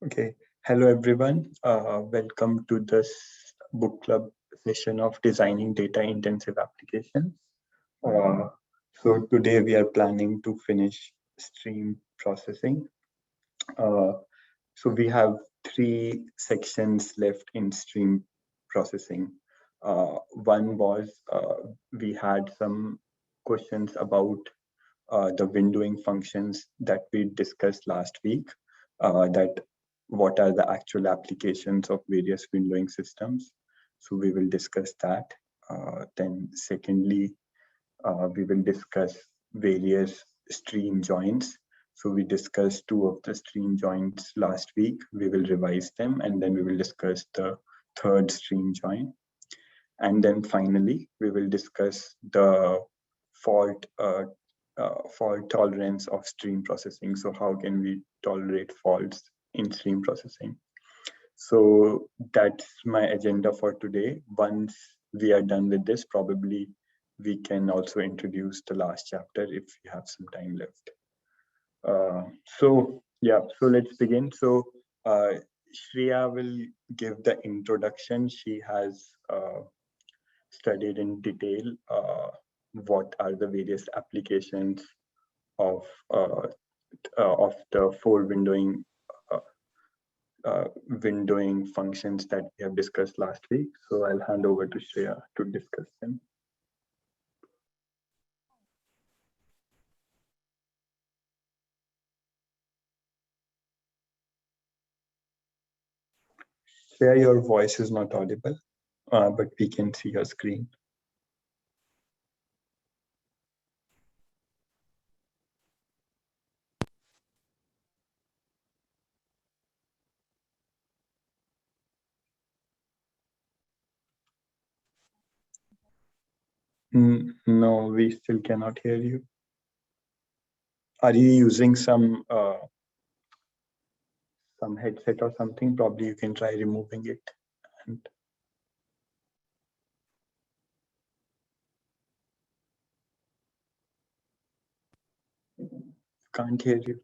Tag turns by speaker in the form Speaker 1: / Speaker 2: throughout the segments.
Speaker 1: Okay. Hello, everyone. Welcome to this book club session of designing data intensive applications. Uh, so today we are planning to finish stream processing. Uh, so we have three sections left in stream processing. One was we had some questions about the windowing functions that we discussed last week, that what are the actual applications of various windowing systems. So we will discuss that. Then secondly, we will discuss various stream joins. So we discussed two of the stream joins last week. We will revise them and then we will discuss the third stream join. And then finally, we will discuss the fault fault tolerance of stream processing. So how can we tolerate faults in stream processing? So that's my agenda for today. Once we are done with this, probably we can also introduce the last chapter if we have some time left. So let's begin. So Shreya will give the introduction. She has studied in detail what are the various applications of the four uh, windowing functions that we have discussed last week. So I'll hand over to Shreya to discuss them. Shreya, your voice is not audible, but we can see your screen. No, we still cannot hear you. Are you using some headset or something? Probably you can try removing it. And can't hear you.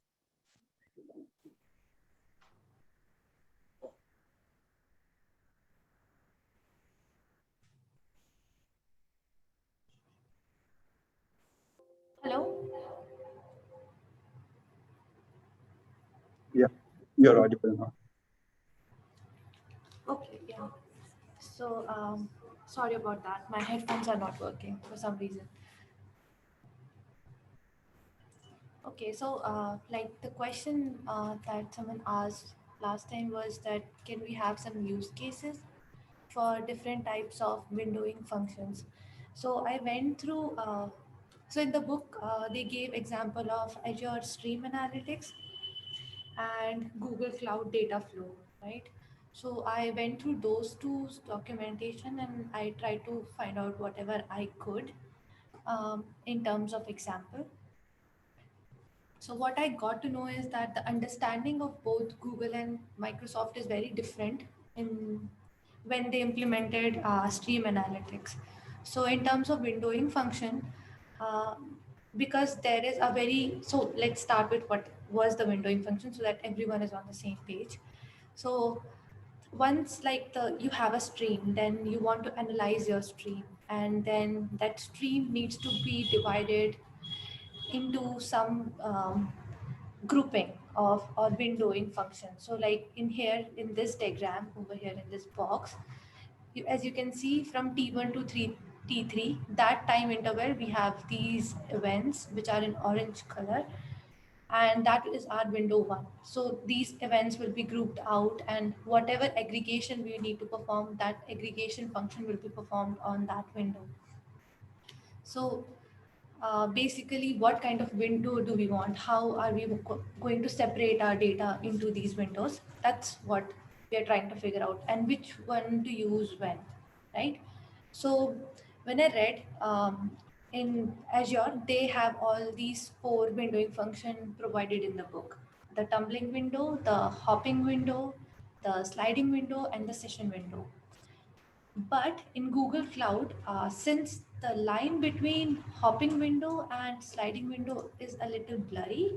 Speaker 2: Hello?
Speaker 1: Yeah, you're audible now.
Speaker 2: Okay, yeah. So, sorry about that. My headphones are not working for some reason. Okay, so, like the question that someone asked last time was that can we have some use cases for different types of windowing functions? So, I went through, so in the book, they gave example of Azure Stream Analytics and Google Cloud Data Flow, right? So I went through those two documentation and I tried to find out whatever I could in terms of example. So what I got to know is that the understanding of both Google and Microsoft is very different in when they implemented stream analytics. So in terms of windowing function, uh, because there is a very so let's start with what was the windowing function so that everyone is on the same page. So once like the you have a stream, then you want to analyze your stream, and then that stream needs to be divided into some grouping of or windowing function. So like in here in this diagram over here in this box, as you can see from T1 to T3, that time interval we have these events which are in orange color, and that is our window one. So these events will be grouped out, and whatever aggregation we need to perform, that aggregation function will be performed on that window. So basically, what kind of window do we want? How are we going to separate our data into these windows? That's what we are trying to figure out, and which one to use when, right? So when I read in Azure, they have all these four windowing function provided in the book: the tumbling window, the hopping window, the sliding window, and the session window. But in Google Cloud, since the line between hopping window and sliding window is a little blurry,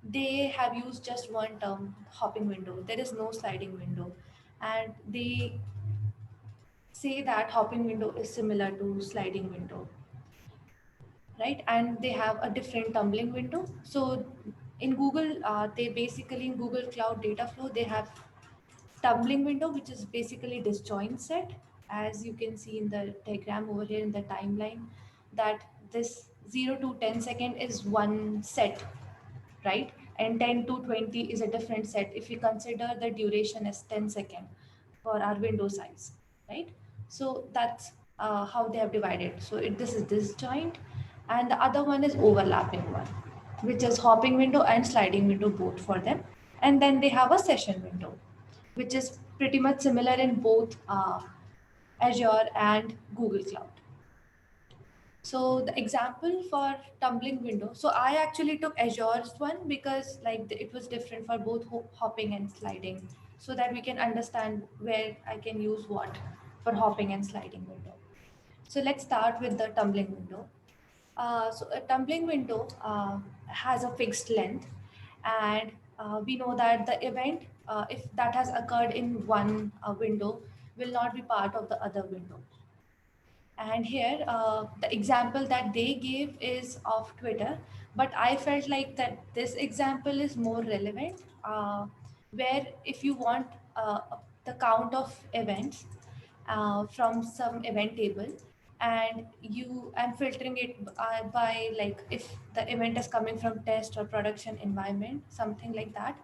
Speaker 2: they have used just one term, hopping window. There is no sliding window. And they say that hopping window is similar to sliding window, right? And they have a different tumbling window. So in Google, they basically in Google Cloud Data Flow, they have tumbling window, which is basically disjoint set, as you can see in the diagram over here in the timeline, that this 0 to 10 second is one set, right? And 10 to 20 is a different set if we consider the duration as 10 second for our window size, right? So that's how they have divided. So this is disjoint, and the other one is overlapping one, which is hopping window and sliding window both for them. And then they have a session window, which is pretty much similar in both Azure and Google Cloud. So the example for tumbling window. So I actually took Azure's one because it was different for both hopping and sliding, so that we can understand where I can use what for hopping and sliding window. So let's start with the tumbling window. So a tumbling window has a fixed length, and we know that the event, if that has occurred in one window, will not be part of the other window. And here, the example that they gave is of Twitter, but I felt like that this example is more relevant, where if you want the count of events from some event table, and you I'm filtering it by like if the event is coming from test or production environment, something like that,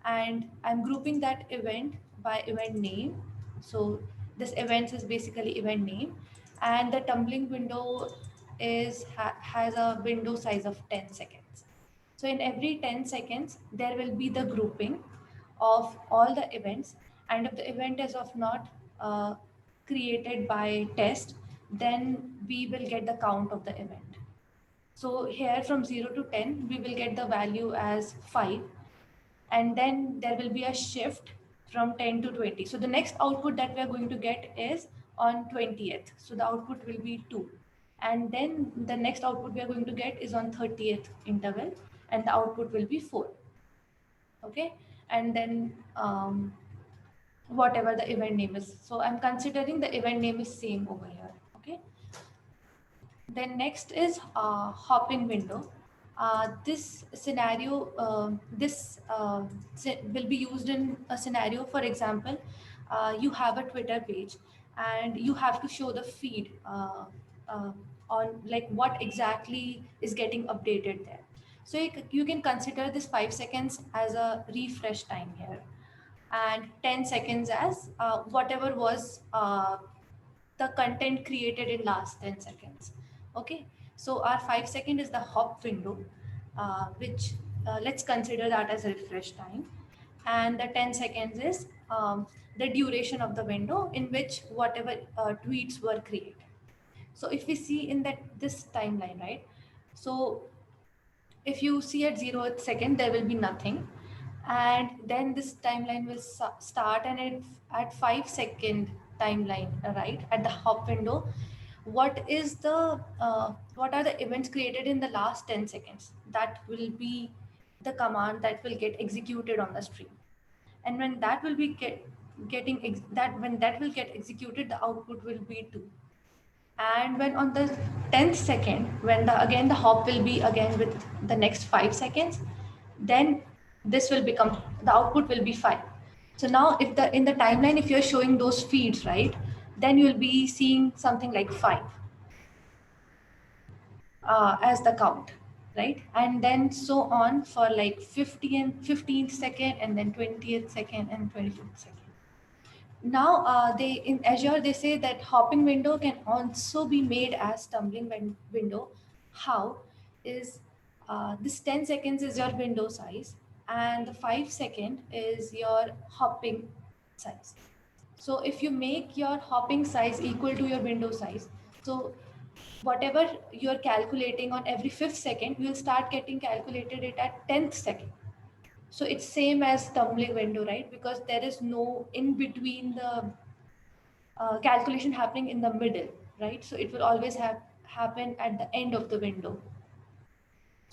Speaker 2: and I'm grouping that event by event name. So this events is basically event name, and the tumbling window has a window size of 10 seconds. So in every 10 seconds, there will be the grouping of all the events, and if the event is of not created by test, then we will get the count of the event. So here from 0 to 10, we will get the value as 5, and then there will be a shift from 10 to 20. So the next output that we are going to get is on 20th. So the output will be 2. And then the next output we are going to get is on 30th interval, and the output will be 4. Okay. And then whatever the event name is. So I'm considering the event name is same over here. Okay. Then next is hopping window. This scenario, will be used in a scenario. For example, you have a Twitter page, and you have to show the feed uh, on like what exactly is getting updated there. So you can consider this 5 seconds as a refresh time here, and 10 seconds as whatever was the content created in last 10 seconds. Okay, so our 5 second is the hop window, which let's consider that as a refresh time, and the 10 seconds is the duration of the window in which whatever tweets were created. So if we see in that this timeline, right? So if you see at 0th second, there will be nothing, and then this timeline will start, and at 5 second timeline, right, at the hop window, what are the events created in the last 10 seconds? That will be the command that will get executed on the stream, and when that will be that when that will get executed, the output will be 2. And when on the 10th second, when again the hop will be again with the next 5 seconds, then this will become the output will be 5. So now if the in the timeline, if you're showing those feeds, right, then you'll be seeing something like 5 as the count, right? And then so on for like 15th second, and then 20th second, and 25th second. Now, they in Azure they say that hopping window can also be made as tumbling window. How is this 10 seconds is your window size, and the 5 second is your hopping size. So if you make your hopping size equal to your window size, so whatever you're calculating on every 5th second, you'll start getting calculated it at 10th second. So it's same as tumbling window, right? Because there is no in between the calculation happening in the middle, right? So it will always have happen at the end of the window.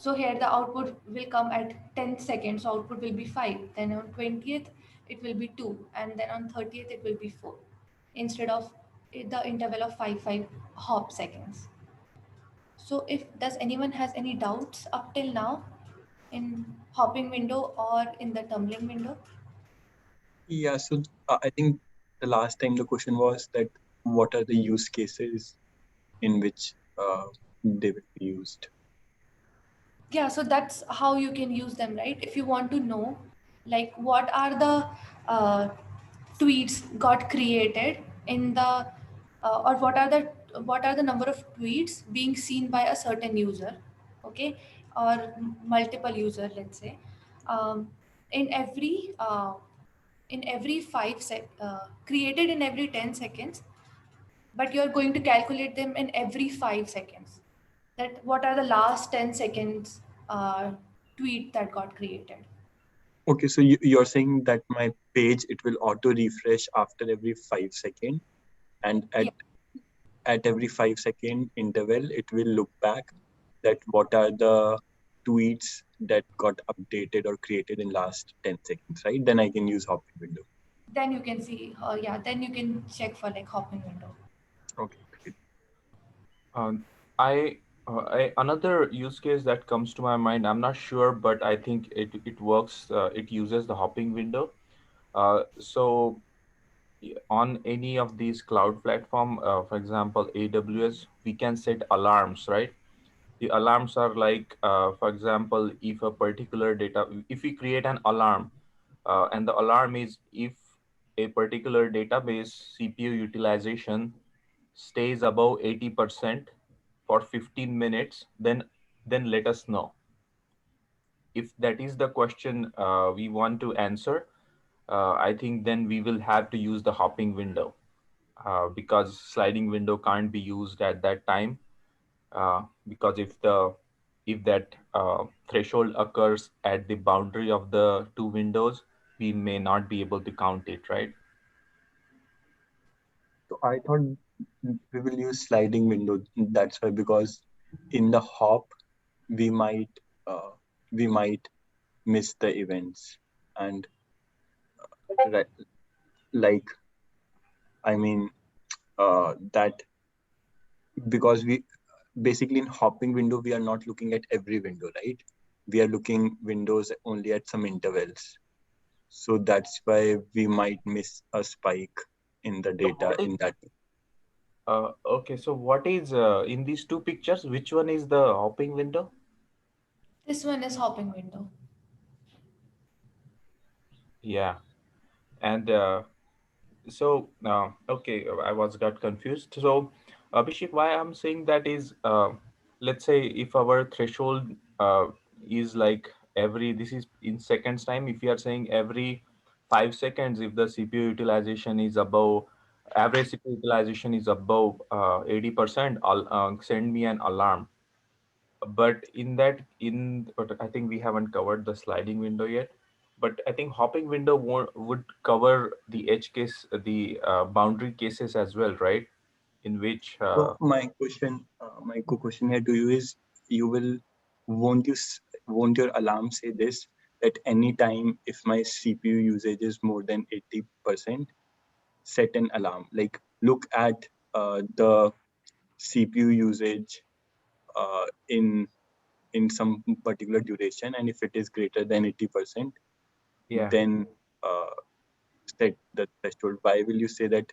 Speaker 2: So here the output will come at 10 seconds, so output will be 5. Then on 20th, it will be 2. And then on 30th, it will be 4. Instead of the interval of 5 hop seconds. So if does anyone has any doubts up till now in hopping window or in the tumbling window?
Speaker 1: Yeah, so I think the last time the question was that what are the use cases in which they will be used?
Speaker 2: Yeah, so that's how you can use them, right? If you want to know like what are the uh, tweets got created in the or what are the number of tweets being seen by a certain user, okay, or multiple user, let's say, um, in every created in every 10 seconds, but you're going to calculate them in every 5 seconds, that what are the last 10 seconds tweet that got created.
Speaker 1: Okay, so you're saying that my page it will auto refresh after every 5 seconds, and
Speaker 2: Yeah,
Speaker 1: at every 5 second interval, it will look back that what are the tweets that got updated or created in last 10 seconds, right? Then I can use hopping window.
Speaker 2: then you can see, yeah, then you can check for like hopping window.
Speaker 1: Okay, great.
Speaker 3: Um, another use case that comes to my mind, I'm not sure, but I think it works. It uses the hopping window. So on any of these cloud platform, for example, AWS, we can set alarms, right? The alarms are like, for example, if a particular data, if we create an alarm, and the alarm is if a particular database CPU utilization stays above 80% for 15 minutes, then let us know. If that is the question we want to answer, I think then we will have to use the hopping window, because sliding window can't be used at that time, because if that threshold occurs at the boundary of the two windows, we may not be able to count it, right?
Speaker 1: So I thought we will use sliding window. That's why, because in the hop we might uh, we might miss the events, and like I mean that because we basically in hopping window we are not looking at every window, right? We are looking windows only at some intervals, so that's why we might miss a spike in the
Speaker 3: So
Speaker 1: data in that.
Speaker 3: okay, so what is in these two pictures, which one is the hopping window?
Speaker 2: This one is hopping window.
Speaker 3: Yeah. And okay, I was got confused. So Abhishek, why I'm saying that is, let's say if our threshold is like every, this is in seconds time, if we are saying every 5 seconds, if the CPU utilization is above, average CPU utilization is above 80%, I'll send me an alarm. But in that, but I think we haven't covered the sliding window yet. But I think hopping window would cover the edge case, the boundary cases as well, right? In which
Speaker 1: So my question here to you is, you will won't you won't your alarm say this, that anytime if my CPU usage is more than 80%, set an alarm. Like look at the CPU usage in some particular duration, and if it is greater than 80%,
Speaker 3: yeah.
Speaker 1: then uh, set the threshold. Why will you say that?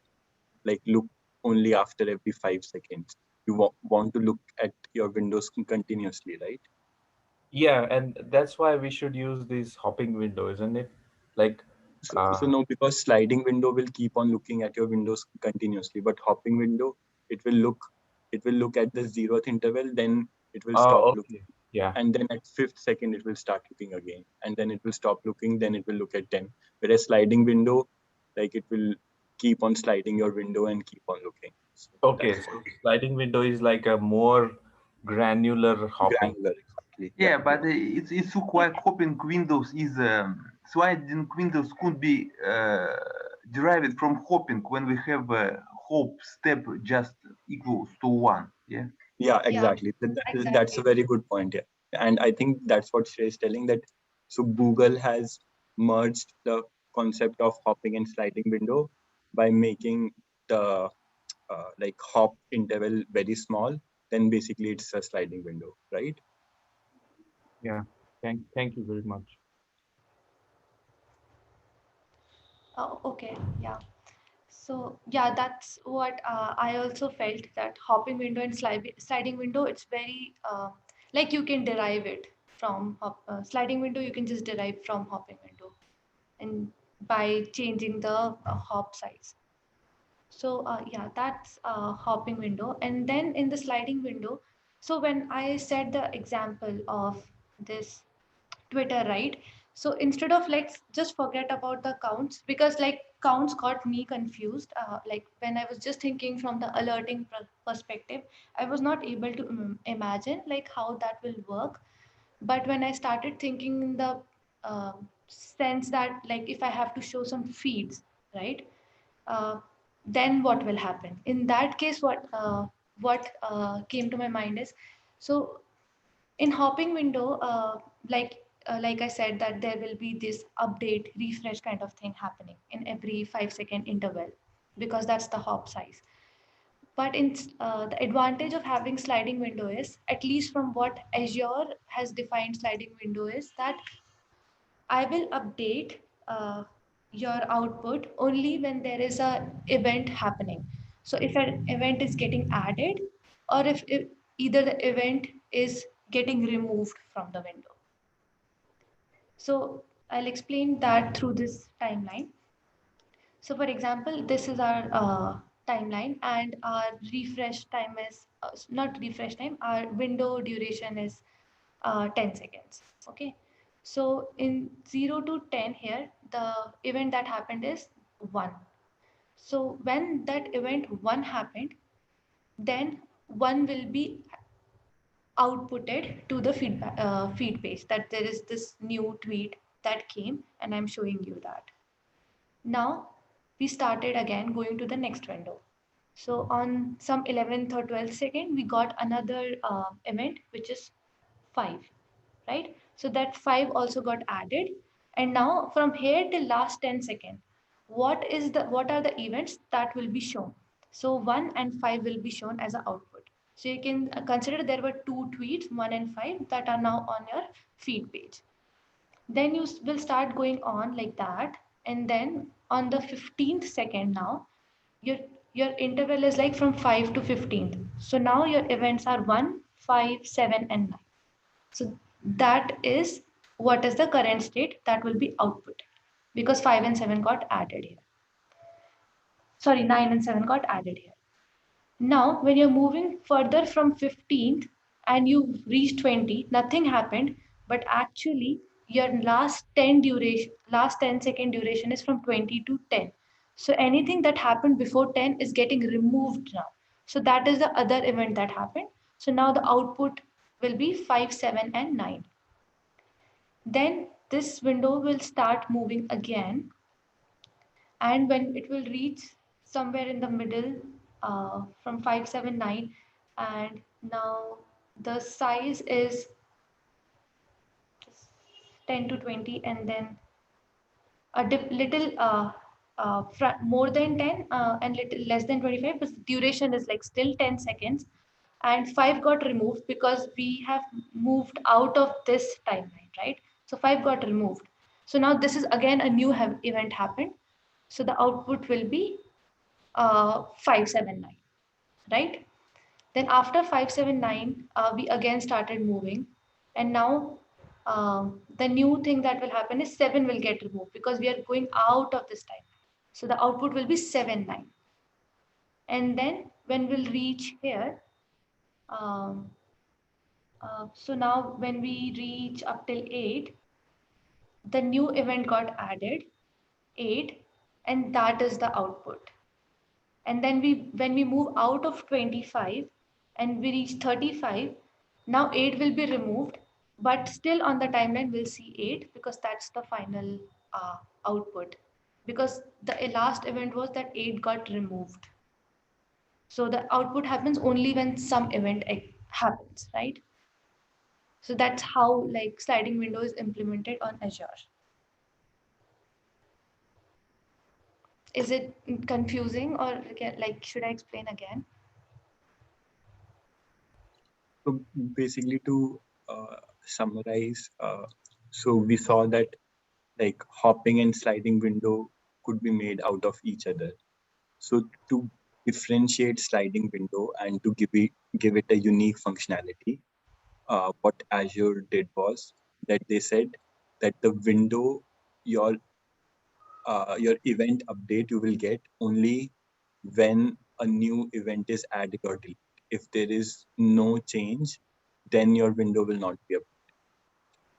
Speaker 1: Like look only after every 5 seconds. You want to look at your windows continuously, right?
Speaker 3: Yeah, and that's why we should use this hopping window, isn't it? Like,
Speaker 1: So no, because sliding window will keep on looking at your windows continuously, but hopping window, it will look it will look at the zeroth interval, then it will stop
Speaker 3: oh,
Speaker 1: looking,
Speaker 3: okay. Yeah.
Speaker 1: and then at fifth second it will start looking again, and then it will stop looking, then it will look at 10. Whereas sliding window, like it will keep on sliding your window and keep on looking. So
Speaker 3: Okay,
Speaker 1: that's
Speaker 3: so sliding window is like a more granular hopping.
Speaker 1: granular, exactly. Yeah.
Speaker 4: Yeah, but it's so quite hoping Windows is sliding Windows could be derived from hopping when we have a hop step just equals to one. Yeah.
Speaker 1: Yeah,
Speaker 2: Yeah,
Speaker 1: exactly. That's a
Speaker 2: exactly.
Speaker 1: very good point. Yeah. And I think that's what Shrey is telling, that so Google has merged the concept of hopping and sliding window by making the like hop interval very small. Then basically it's a sliding window, right?
Speaker 3: Yeah. Thank you very much.
Speaker 2: Okay, yeah. So yeah, that's what I also felt, that hopping window and sliding window, it's very like you can derive it from sliding window. You can just derive from hopping window, and by changing the hop size. So yeah, that's hopping window. And then in the sliding window, so when I said the example of this Twitter, right? So instead of, let's just forget about the counts, because like counts got me confused. Like when I was just thinking from the alerting perspective, I was not able to imagine like how that will work. But when I started thinking in the sense that like if I have to show some feeds, right? Uh, then what will happen? In that case, what came to my mind is, so in hopping window, like I said, that there will be this update refresh kind of thing happening in every 5-second interval, because that's the hop size. But in the advantage of having sliding window is, at least from what Azure has defined sliding window, is that I will update your output only when there is a event happening. So if an event is getting added, or if either the event is getting removed from the window. So I'll explain that through this timeline. So for example, this is our timeline, and our refresh time is not refresh time, our window duration is 10 seconds. Okay. So in 0 to 10 here, the event that happened is 1. So when that event 1 happened, then 1 will be outputted to the feed page, that there is this new tweet that came, and I'm showing you that. Now we started again going to the next window. So on some 11th or 12th second, we got another event, which is 5, right? So that 5 also got added. And now from here till last 10 second, what are the events that will be shown? So 1 and 5 will be shown as an output. So you can consider there were two tweets, 1 and 5, that are now on your feed page. Then you will start going on like that, and then on the 15th second, now your your interval is like from 5 to 15th. So now your events are 1, 5, 7, and 9. So that is what is the current state that will be output, because 5 and 7 got added here. Sorry, 9 and 7 got added here. Now, when you're moving further from 15th and you reach 20, nothing happened, but actually your last 10-second duration is from 20 to 10. So anything that happened before 10 is getting removed now. So that is the other event that happened. So now the output will be 5, 7, and 9. Then this window will start moving again, and when it will reach somewhere in the middle, from 579, and now the size is 10 to 20, and then a little more than 10 and little less than 25, but duration is like still 10 seconds, and 5 got removed because we have moved out of this timeline, right? So 5 got removed. So now this is again a new event happened. So the output will be 579, right? Then after 579, we again started moving, and now the new thing that will happen is 7 will get removed because we are going out of this time. So the output will be 7, 9. And then when we'll reach here, um, so now when we reach up till 8, the new event got added, 8, and that is the output. And then when we move out of 25 and we reach 35, now 8 will be removed, but still on the timeline we'll see 8 because that's the final output, because the last event was that 8 got removed. So the output happens only when some event happens, right? So that's how like sliding window is implemented on Azure. Is it confusing, or like should I explain again?
Speaker 1: So basically, to summarize, so we saw that like hopping and sliding window could be made out of each other. So to differentiate sliding window and to give it a unique functionality, what Azure did was that they said that the window your your event update you will get only when a new event is added or deleted. If there is no change, then your window will not be up.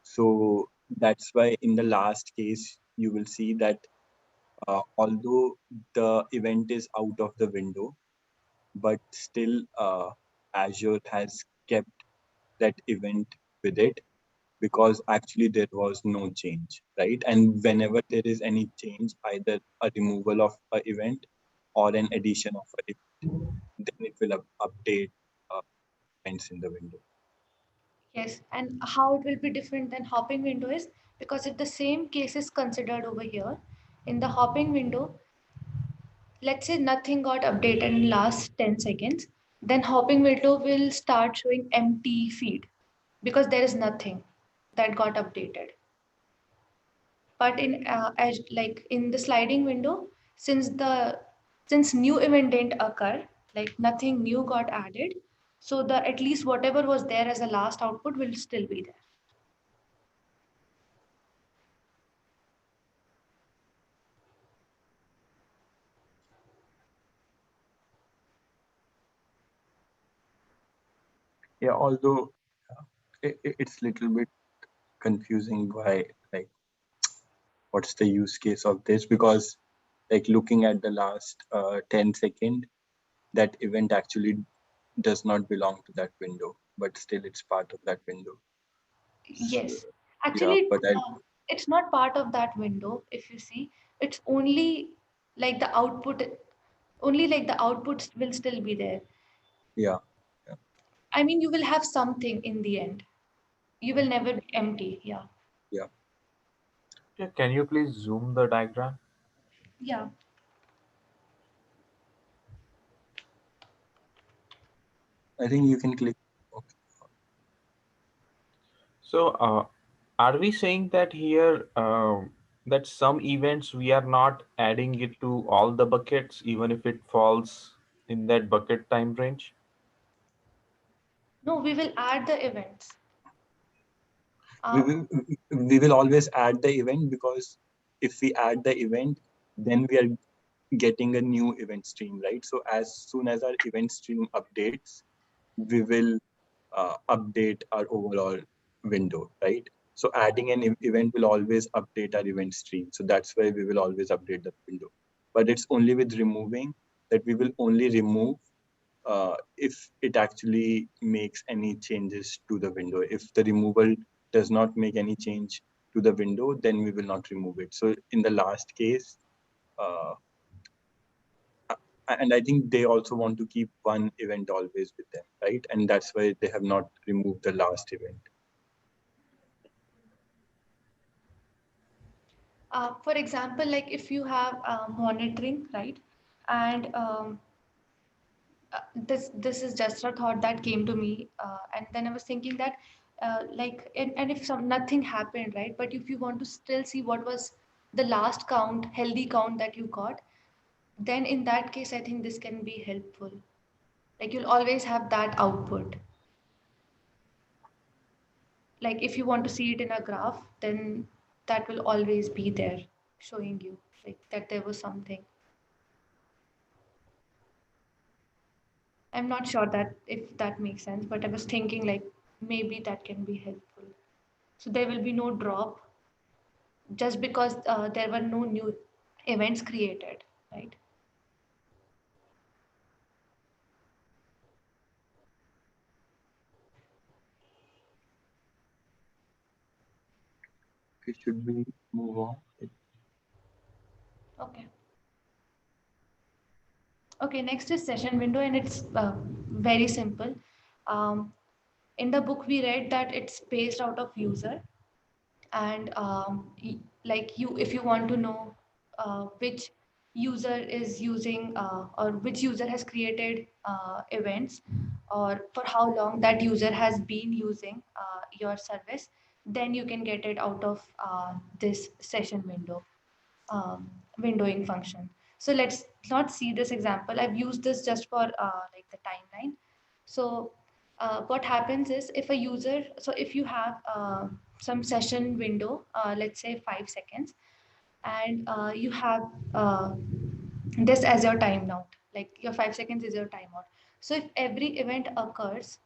Speaker 1: So that's why in the last case you will see that although the event is out of the window, but still Azure has kept that event with it because actually there was no change, right? And whenever there is any change, either a removal of an event or an addition of an event, then it will update uh, events in the window.
Speaker 2: Yes, and how it will be different than hopping window is because if the same case is considered over here, in the hopping window, let's say nothing got updated in last 10 seconds, then hopping window will start showing empty feed because there is nothing that got updated. But in like in the sliding window, since the since new event didn't occur, like nothing new got added, so the at least whatever was there as a last output will still be there.
Speaker 1: Yeah, although it's little bit confusing why like what's the use case of this because like looking at the last 10 second that event actually does not belong to that window but still it's part of that window. So,
Speaker 2: Yes,
Speaker 1: yeah,
Speaker 2: actually,
Speaker 1: but I
Speaker 2: it's not part of that window. If you see, it's only like the output, only like the outputs will still be there.
Speaker 1: yeah, yeah,
Speaker 2: I mean, you will have something in the end. You will never be empty. Yeah.
Speaker 1: yeah.
Speaker 3: Yeah, can you please zoom the diagram?
Speaker 2: Yeah.
Speaker 1: I think you can click. Okay.
Speaker 3: So, are we saying that here that some events we are not adding it to all the buckets, even if it falls in that bucket time range?
Speaker 2: No, we will add the events.
Speaker 1: we
Speaker 2: Uh,
Speaker 1: will we will always add the event because if we add the event then we are getting a new event stream, right? So as soon as our event stream updates we will update our overall window, right? So adding an event will always update our event stream, so that's why we will always update the window. But it's only with removing that we will only remove if it actually makes any changes to the window. If the removal does not make any change to the window, then we will not remove it. So in the last case, uh, and I think they also want to keep one event always with them, right? And that's why they have not removed the last event.
Speaker 2: for example, like if you have monitoring, right? And this is just a thought that came to me, and then I was thinking that like and if some nothing happened, right, but if you want to still see what was the last count, healthy count that you got, then in that case I think this can be helpful. Like you'll always have that output. Like if you want to see it in a graph, then that will always be there showing you like that there was something. I'm not sure that if that makes sense, but I was thinking like maybe that can be helpful. So there will be no drop just because there were no new events created, right?
Speaker 1: Okay, should we move on?
Speaker 2: Okay. Okay, next is session window, and it's very simple. Um, In the book we read that it's based out of user, and like you, if you want to know which user is using or which user has created events, or for how long that user has been using your service, then you can get it out of this session window, um, windowing function. So let's not see this example. I've used this just for like the timeline. So what happens is, if a user, so if you have some session window, let's say 5 seconds, and you have this as your timeout, like your 5 seconds is your timeout. So if every event occurs,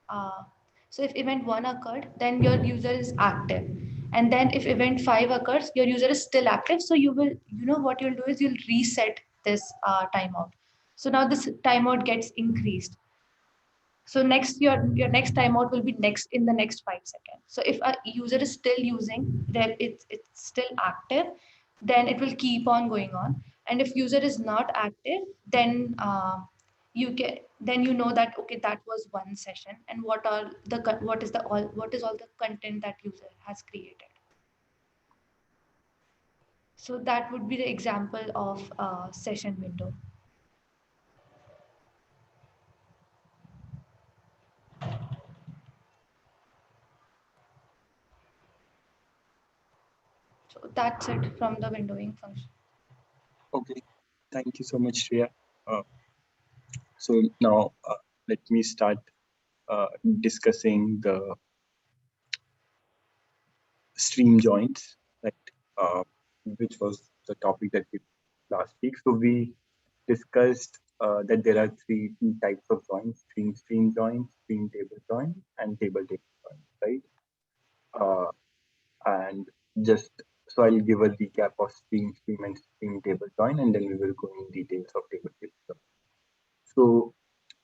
Speaker 2: so if event 1 occurred, then your user is active, and then if event 5 occurs, your user is still active. So you will, you know what you'll do is you'll reset this timeout. So now this timeout gets increased. So next, your next timeout will be next in the next 5 seconds. So if a user is still using, then it's still active, then it will keep on going on. And if user is not active, then you get, then you know that okay, that was one session, and what is all the content that user has created. So that would be the example of session window. So that's it from the windowing function.
Speaker 1: Okay, thank you so much, Shreya. Uh, so now let me start uh, discussing the stream joins, right? Uh, which was the topic that we last week. So we discussed that there are three types of joins: stream join, stream table join, and table table join, right? Uh, and just so I'll give a recap of stream and stream table join, and then we will go in details of table table join. So,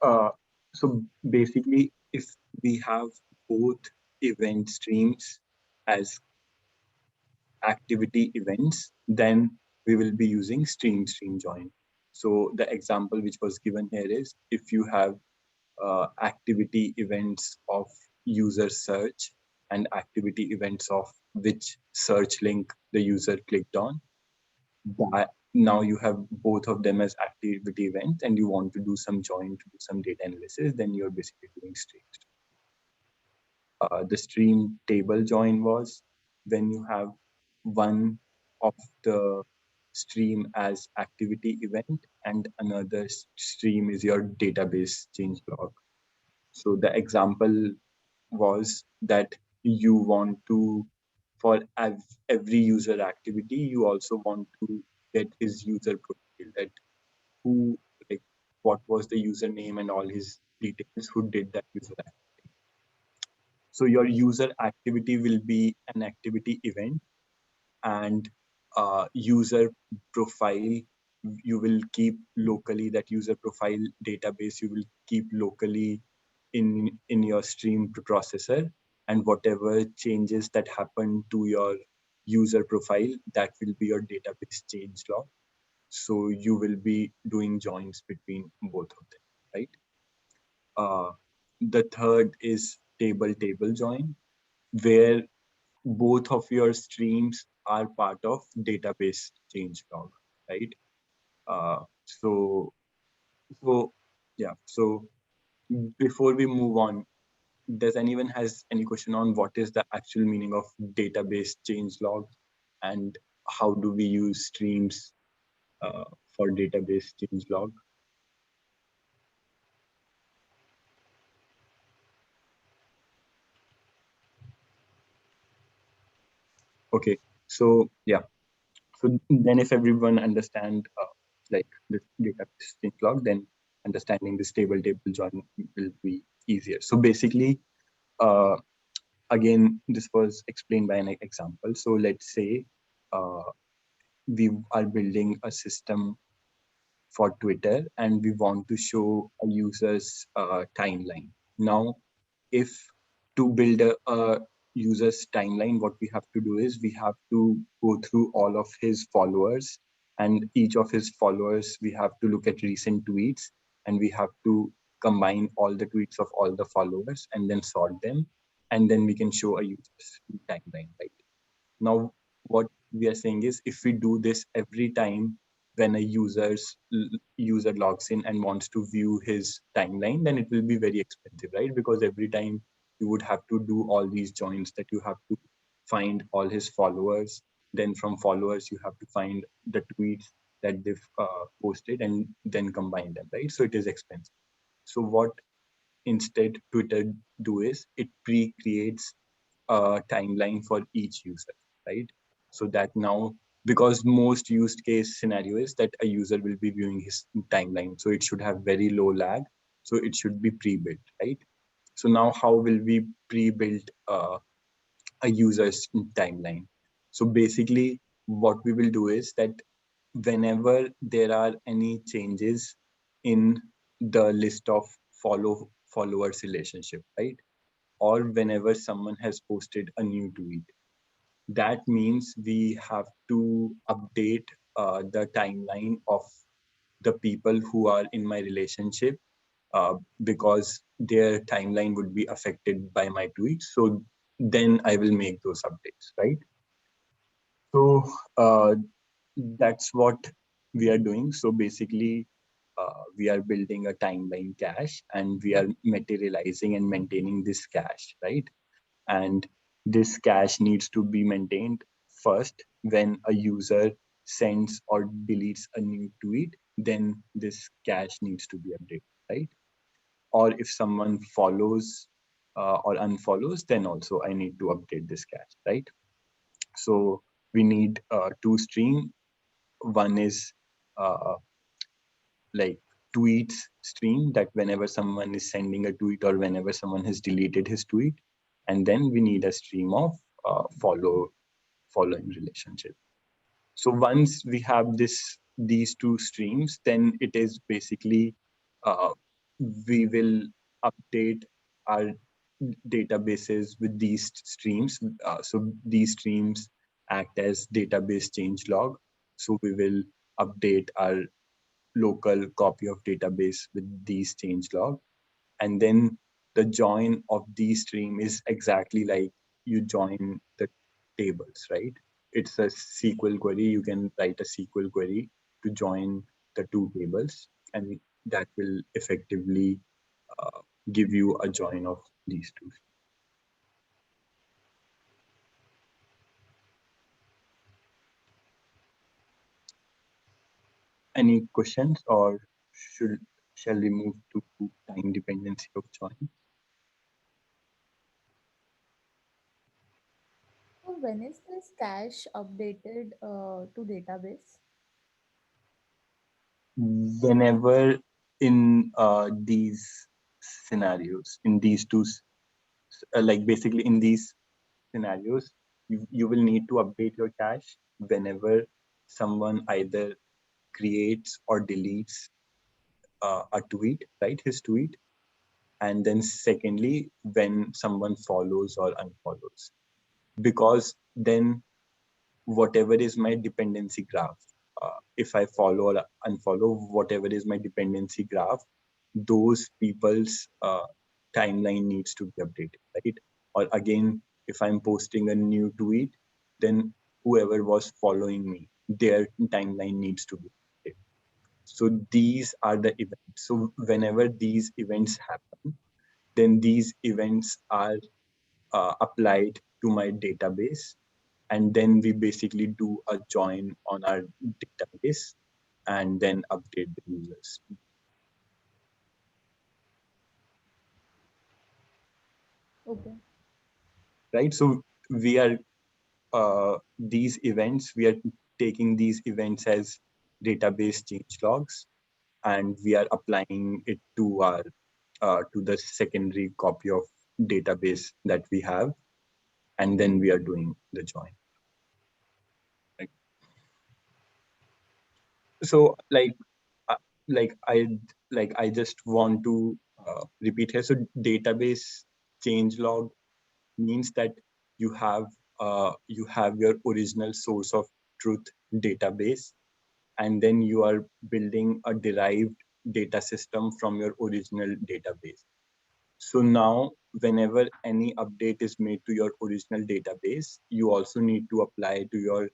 Speaker 1: uh, so basically, if we have both event streams as activity events, then we will be using stream join. So the example which was given here is, if you have activity events of user search and activity events of which search link the user clicked on, that now you have both of them as activity events and you want to do some join to do some data analysis, then you're basically doing stream. The stream table join was when you have one of the stream as activity event and another stream is your database change log. So the example was that you want to, for every user activity, you also want to get his user profile, that who, like, what was the username and all his details, who did that user activity. So your user activity will be an activity event, and user profile you will keep locally. That user profile database you will keep locally in your stream processor, and whatever changes that happen to your user profile, that will be your database change log. So you will be doing joins between both of them, right? uh, the third is table join, where both of your streams are part of database change log, right? uh, so so yeah, so before we move on, does anyone has any question on what is the actual meaning of database change log, and how do we use streams for database change log? Okay, so yeah, so then if everyone understand like the database change log, then understanding this table join will be easier. So basically, uh, again, this was explained by an example. So let's say uh, we are building a system for Twitter and we want to show a user's timeline. Now, if to build a user's timeline, what we have to do is we have to go through all of his followers, and each of his followers, we have to look at recent tweets, and we have to combine all the tweets of all the followers and then sort them. and then we can show a user's timeline, right? Now, what we are saying is if we do this every time when a user logs in and wants to view his timeline, then it will be very expensive, right? Because every time you would have to do all these joins, that you have to find all his followers. Then from followers, you have to find the tweets that they've posted and then combine them, right? So it is expensive. So what instead Twitter do is it pre-creates a timeline for each user, right? So that now, because most used case scenario is that a user will be viewing his timeline, so it should have very low lag, so it should be pre-built, right? So now how will we pre-build a user's timeline? So basically what we will do is that whenever there are any changes in the list of followers relationship, right? Or whenever someone has posted a new tweet, that means we have to update the timeline of the people who are in my relationship, because their timeline would be affected by my tweets. So then I will make those updates, right? So that's what we are doing. So basically, we are building a timeline cache and we are materializing and maintaining this cache, right? And this cache needs to be maintained first when a user sends or deletes a new tweet, then this cache needs to be updated, right? Or if someone follows or unfollows, then also I need to update this cache, right? So we need two stream. One is uh, like tweets stream, that whenever someone is sending a tweet or whenever someone has deleted his tweet, and then we need a stream of following relationship. So once we have these two streams, then it is basically uh, we will update our databases with these streams. So these streams act as database change log. So we will update our local copy of database with these change log, and then the join of these stream is exactly like you join the tables, right? It's a SQL query. You can write a SQL query to join the two tables, and that will effectively uh, give you a join of these two. Any questions, or should shall we move to time dependency of join?
Speaker 5: So when is this cache updated to database?
Speaker 1: Whenever in these scenarios, in these two, like basically in these scenarios, you will need to update your cache whenever someone either creates or deletes a tweet, right? His tweet. And then secondly, when someone follows or unfollows. Because then whatever is my dependency graph, if I follow or unfollow, whatever is my dependency graph, those people's timeline needs to be updated, right? Or again, if I'm posting a new tweet, then whoever was following me, their timeline needs to be updated. So these are the events. So whenever these events happen, then these events are applied to my database, and then we basically do a join on our database and then update the users,
Speaker 5: Okay.
Speaker 1: right? So we are these events, we are taking these events as database change logs, and we are applying it to our to the secondary copy of database that we have, and then we are doing the join, right? So uh, like i I just want to repeat here. So database change log means that you have your original source of truth database, and then you are building a derived data system from your original database. So now, whenever any update is made to your original database, you also need to apply to your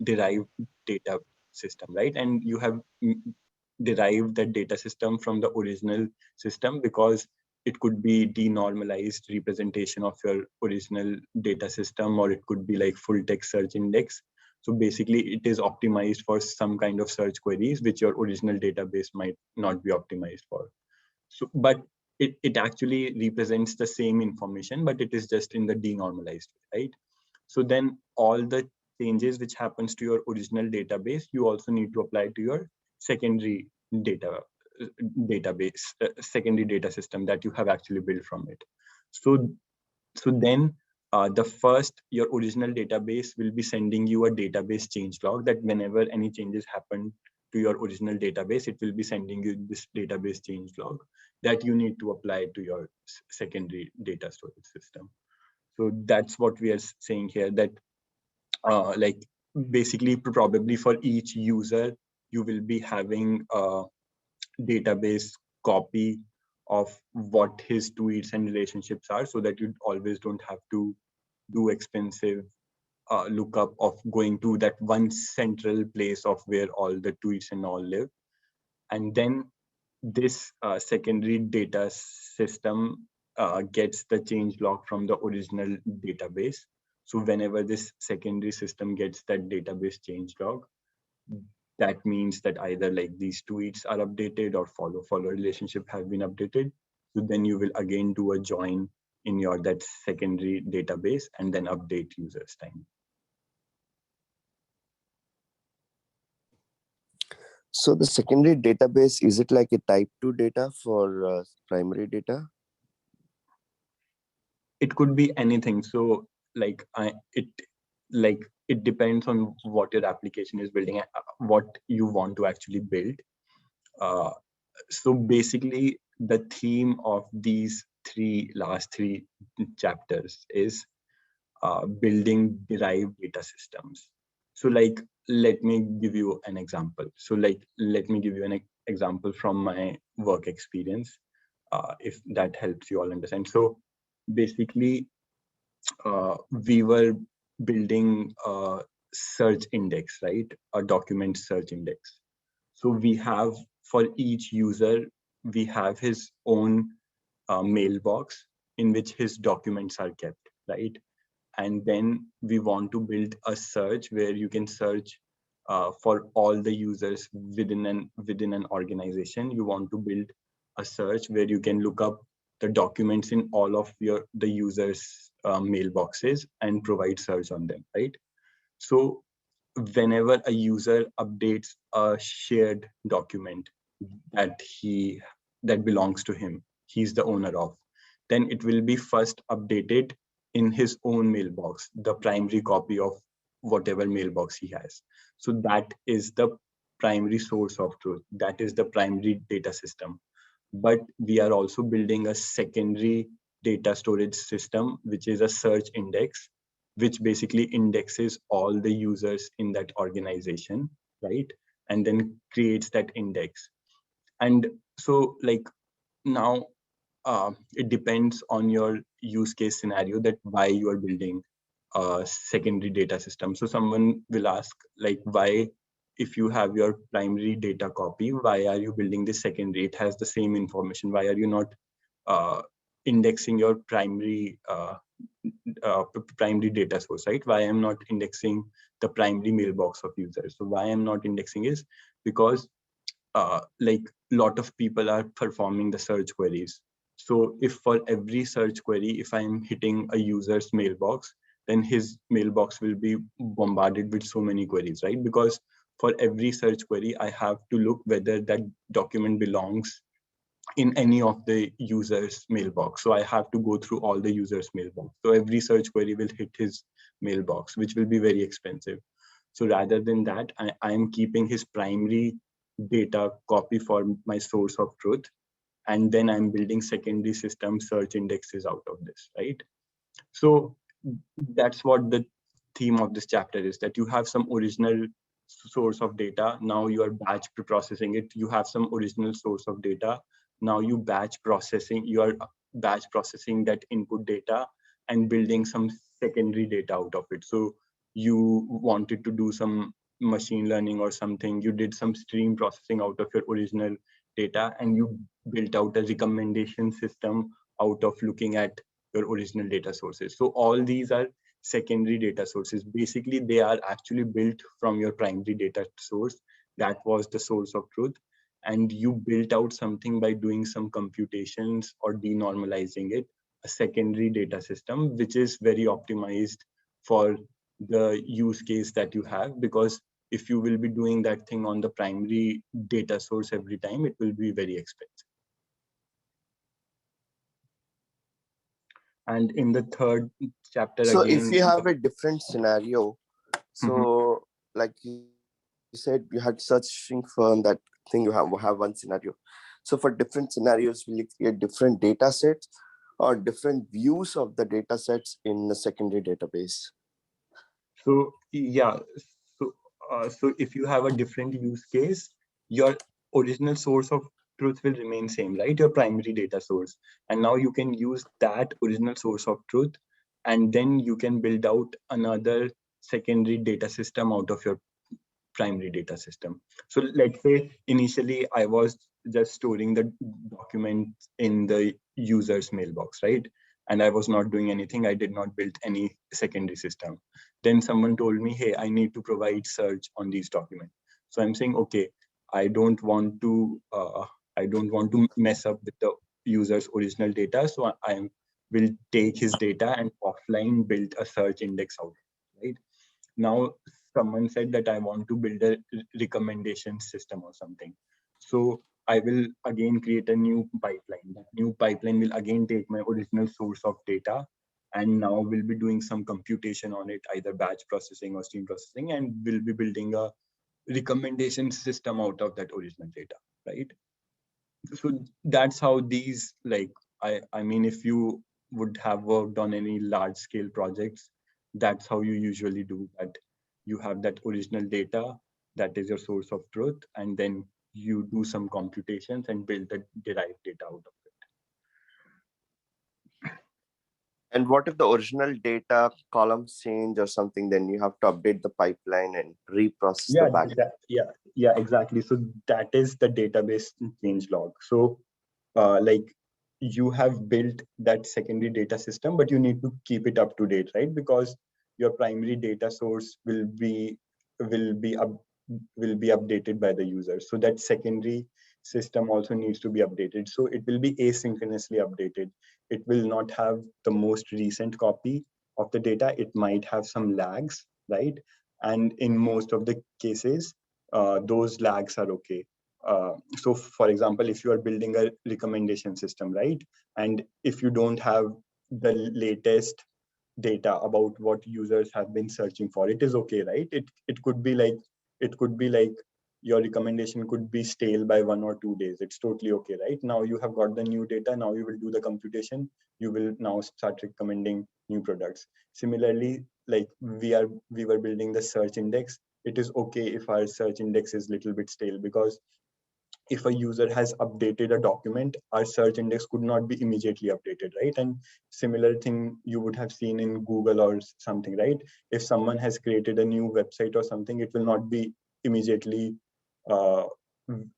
Speaker 1: derived data system, right? And you have derived that data system from the original system because it could be denormalized representation of your original data system, or it could be like full text search index. So basically it is optimized for some kind of search queries which your original database might not be optimized for. So but it actually represents the same information, but it is just in the denormalized way, right? So then all the changes which happens to your original database, you also need to apply to your secondary data database, secondary data system that you have actually built from it. So then the first, your original database will be sending you a database change log that whenever any changes happen to your original database, it will be sending you this database change log that you need to apply to your secondary data storage system. So that's what we are saying here, that like basically probably for each user, you will be having a database copy of what his tweets and relationships are, so that you always don't have to do expensive lookup of going to that one central place of where all the tweets and all live. And then this secondary data system gets the change log from the original database. So whenever this secondary system gets that database change log, that means that either like these tweets are updated or follow relationship have been updated. So then you will again do a join in your that secondary database and then update users time.
Speaker 6: So the secondary database, is it like a type 2 data for primary data?
Speaker 1: It could be anything. So like it depends on what your application is building, what you want to actually build. Uh, so basically the theme of these last three chapters is building derived data systems. So like, let me give you an example. So like, let me give you an example from my work experience, if that helps you all understand. So basically, we were building a search index, right? A document search index. So we have, for each user, we have his own mailbox in which his documents are kept, right? And then we want to build a search where you can search for all the users within an organization. You want to build a search where you can look up the documents in all of the users mailboxes and provide search on them, right? So whenever a user updates a shared document that that belongs to him, he's the owner of, then it will be first updated in his own mailbox, the primary copy of whatever mailbox he has. So that is the primary source of truth, that is the primary data system. But we are also building a secondary data storage system, which is a search index, which basically indexes all the users in that organization, right? And then creates that index. And so like now, it depends on your use case scenario that why you are building a secondary data system. So someone will ask, like, why, if you have your primary data copy, why are you building this secondary? It has the same information. Why are you not uh, indexing your primary data source, right? Why I'm not indexing the primary mailbox of users? So why I'm not indexing is because like lot of people are performing the search queries. So if for every search query, if I'm hitting a user's mailbox, then his mailbox will be bombarded with so many queries, right? Because for every search query, I have to look whether that document belongs in any of the users mailbox. So I have to go through all the users mailbox. So every search query will hit his mailbox, which will be very expensive. So rather than that, I am keeping his primary data copy for my source of truth. And then I'm building secondary system search indexes out of this, right? So that's what the theme of this chapter is, that you have some original source of data. Now you are batch processing it. You have some original source of data. Now you batch processing, you are batch processing that input data and building some secondary data out of it. So you wanted to do some machine learning or something, you did some stream processing out of your original data, and you built out a recommendation system out of looking at your original data sources. So all these are secondary data sources. Basically, they are actually built from your primary data source. That was the source of truth. And you built out something by doing some computations or denormalizing it, a secondary data system, which is very optimized for the use case that you have. Because if you will be doing that thing on the primary data source every time, it will be very expensive. And in the third chapter
Speaker 6: So if
Speaker 1: again,
Speaker 6: you have a different scenario,
Speaker 1: Mhm.
Speaker 6: so like you said, you had searching firm that thing you have one scenario. So for different scenarios, will you create different data sets or different views of the data sets in the secondary database?
Speaker 1: So yeah, so so if you have a different use case, your original source of truth will remain same, right? Your primary data source, and now you can use that original source of truth, and then you can build out another secondary data system out of your primary data system. So let's say initially I was just storing the document in the user's mailbox, right? And I was not doing anything. I did not build any secondary system. Then someone told me, hey, I need to provide search on these documents. So I'm saying, okay, I don't want to mess up with the user's original data. So I will take his data and offline build a search index out, right? Now someone said that I want to build a recommendation system or something. So I will again create a new pipeline. That new pipeline will again take my original source of data, and now we'll be doing some computation on it, either batch processing or stream processing, and we'll be building a recommendation system out of that original data, right? So that's how these, like, I mean, if you would have worked on any large scale projects, that's how you usually do that. You have that original data, that is your source of truth, and then you do some computations and build the derived data out of it.
Speaker 6: And what if the original data columns change or something? Then you have to update the pipeline and reprocess the
Speaker 1: Yeah,
Speaker 6: back.
Speaker 1: yeah, exactly. So that is the database change log. So like, you have built that secondary data system, but you need to keep it up to date, right? Because your primary data source will be up, will be updated by the user. So that secondary system also needs to be updated. So it will be asynchronously updated. It will not have the most recent copy of the data. It might have some lags, right? And in most of the cases, those lags are okay. So for example, if you are building a recommendation system, right? And if you don't have the latest data about what users have been searching for, it is okay, right? It could be like, it could be like your recommendation could be stale by 1 or 2 days. It's totally okay, right? Now you have got the new data, now you will do the computation, you will now start recommending new products. Similarly, like, we were building the search index. It is okay if our search index is little bit stale, because if a user has updated a document, our search index could not be immediately updated, right? And similar thing you would have seen in Google or something, right? If someone has created a new website or something, it will not be immediately uh,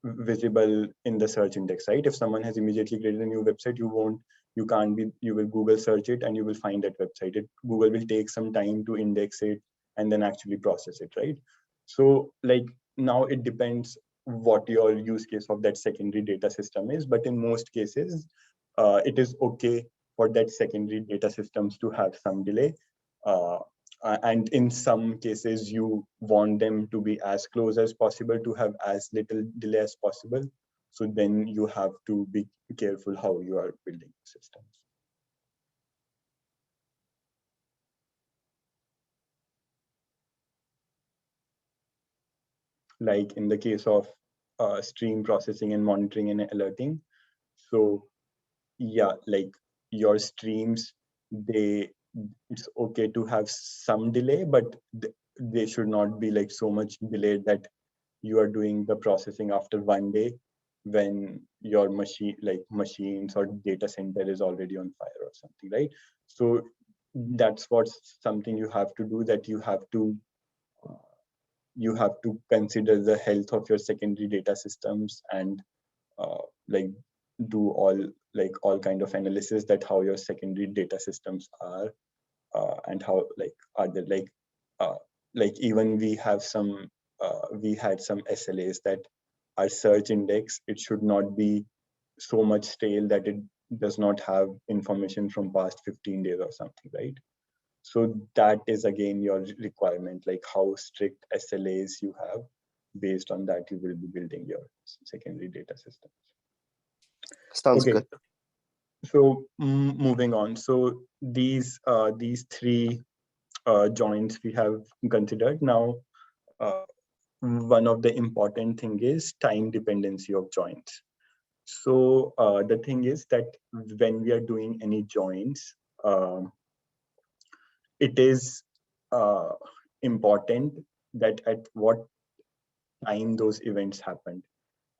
Speaker 1: visible in the search index, right? If someone has immediately created a new website, you can't be, you will Google search it and you will find that website. Google will take some time to index it and then actually process it, right? So like, now it depends what your use case of that secondary data system is, but in most cases it is okay for that secondary data systems to have some delay, uh, and in some cases you want them to be as close as possible, to have as little delay as possible. So then you have to be careful how you are building systems. Like in the case of stream processing and monitoring and alerting. So yeah, like, your streams, they, it's okay to have some delay, but they should not be like so much delayed that you are doing the processing after 1 day, when your machine, like machines or data center, is already on fire or something, right? So that's what's something you have to do, that uh, you have to consider the health of your secondary data systems, and like do all kind of analysis, that how your secondary data systems are, and how, like, are they uh, like, even we had some SLAs, that our search index, it should not be so much stale that it does not have information from past 15 days or something, right? So that is again your requirement, like how strict SLAs you have. Based on that, you will be building your secondary data systems.
Speaker 6: Sounds
Speaker 1: Okay,
Speaker 6: good.
Speaker 1: so moving on. So these three joints we have considered. Now, uh, one of the important thing is time dependency of joints. So the thing is that when we are doing any joints, um, it is uh, important that at what time those events happened.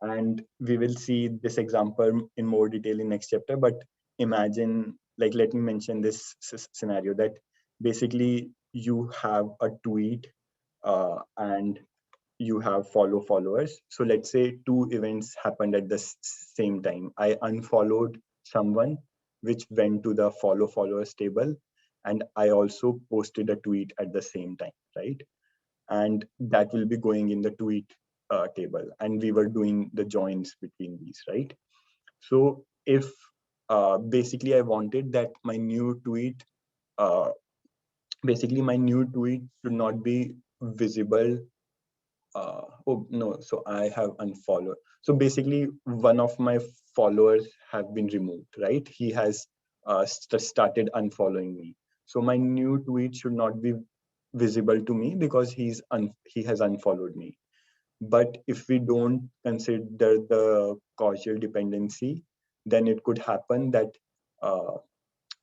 Speaker 1: And we will see this example in more detail in next chapter. But imagine, like, let me mention this scenario, that basically you have a tweet, and you have followers. So let's say two events happened at the same time. I unfollowed someone, which went to the followers table, and I also posted a tweet at the same time, right? And that will be going in the tweet table, and we were doing the joins between these, right? So if basically I wanted that my new tweet, uh, basically my new tweet should not be visible. Oh no, so I have unfollowed. So basically, one of my followers have been removed, right? He has started unfollowing me. So my new tweet should not be visible to me because he has unfollowed me. But if we don't consider the causal dependency, then it could happen that uh,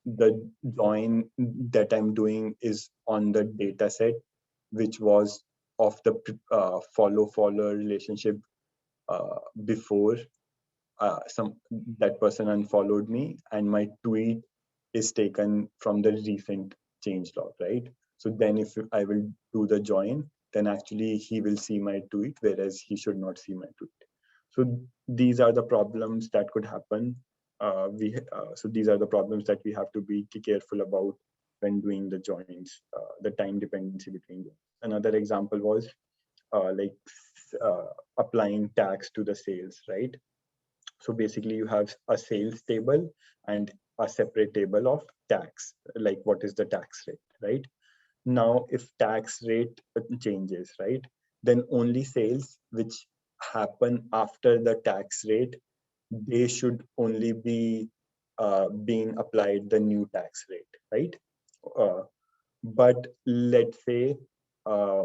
Speaker 1: the join that I'm doing is on the data set, which was of the follower relationship before some that person unfollowed me, and my tweet is taken from the recent change log, right? So then if I will do the join, then actually he will see my tweet, whereas he should not see my tweet. So these are the problems that could happen. So these are the problems that we have to be careful about when doing the joins, the time dependency between them. Another example was like uh, applying tax to the sales, right? So basically you have a sales table and a separate table of tax, like what is the tax rate, right? Now, if tax rate changes, right, then only sales which happen after the tax rate, they should only be being applied the new tax rate, right? Uh, but let's say uh,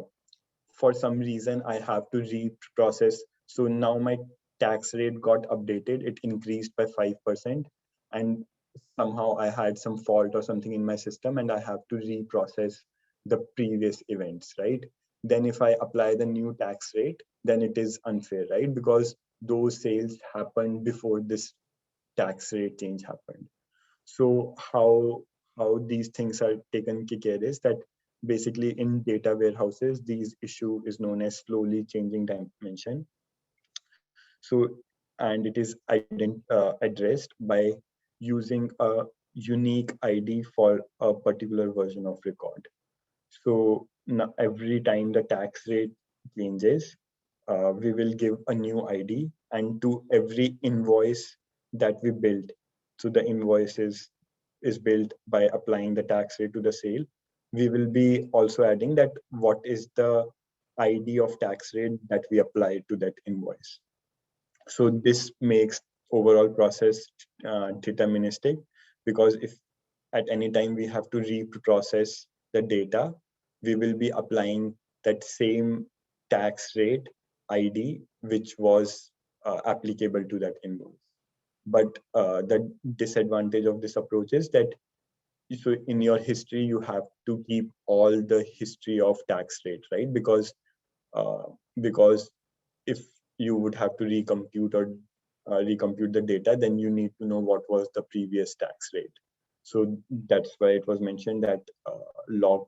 Speaker 1: for some reason I have to reprocess. So now my tax rate got updated, it increased by 5%, and somehow I had some fault or something in my system, and I have to reprocess the previous events, right? Then if I apply the new tax rate, then it is unfair, right? Because those sales happened before this tax rate change happened. So how these things are taken care is that basically in data warehouses, these issue is known as slowly changing dimension. So and it is addressed by using a unique ID for a particular version of record. So now every time the tax rate changes, we will give a new ID, and to every invoice that we build. So the invoice is built by applying the tax rate to the sale. We will be also adding that what is the ID of tax rate that we apply to that invoice. So this makes overall process deterministic, because if at any time we have to reprocess the data, we will be applying that same tax rate ID which was applicable to that invoice. But the disadvantage of this approach is that, so in your history you have to keep all the history of tax rate, right? Uh, because if you would have to recompute or recompute the data, then you need to know what was the previous tax rate. So that's why it was mentioned that log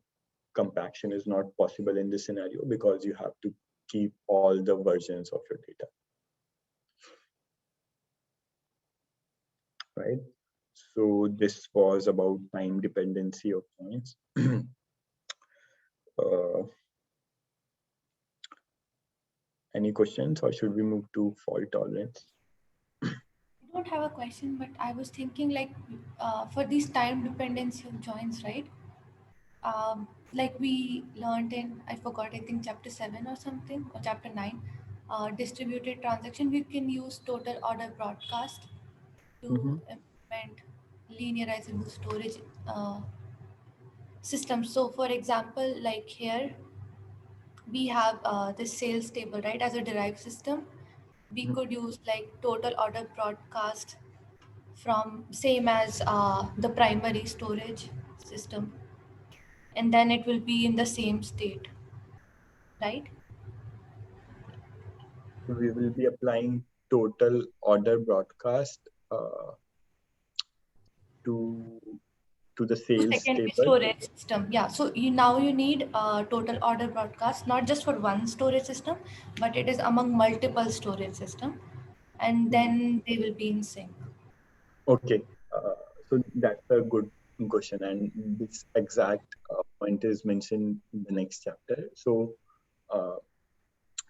Speaker 1: compaction is not possible in this scenario, because you have to keep all the versions of your data, right? So this was about time dependency of points. uh, any questions, or should we move to fault tolerance?
Speaker 2: I don't have a question, but I was thinking like for these time dependency of joins, right? Like we learned in, I forgot, I think chapter 7 or something, or chapter 9, distributed transaction, we can use total order broadcast to
Speaker 1: Mhm.
Speaker 2: implement linearizable storage systems. So, for example, like here, we have this sales table, right, as a derived system. We
Speaker 1: Mhm.
Speaker 2: could use like total order broadcast from same as the primary storage system, and then it will be in the same state, right?
Speaker 1: So we will be applying total order broadcast uh, to to the
Speaker 2: To
Speaker 1: sales
Speaker 2: secondary
Speaker 1: table.
Speaker 2: storage system, yeah. So you now you need total order broadcast not just for one storage system, but it is among multiple storage system, and
Speaker 1: Mhm.
Speaker 2: then they will be in sync.
Speaker 1: Okay, so that's a good question, and this exact point is mentioned in the next chapter. So uh,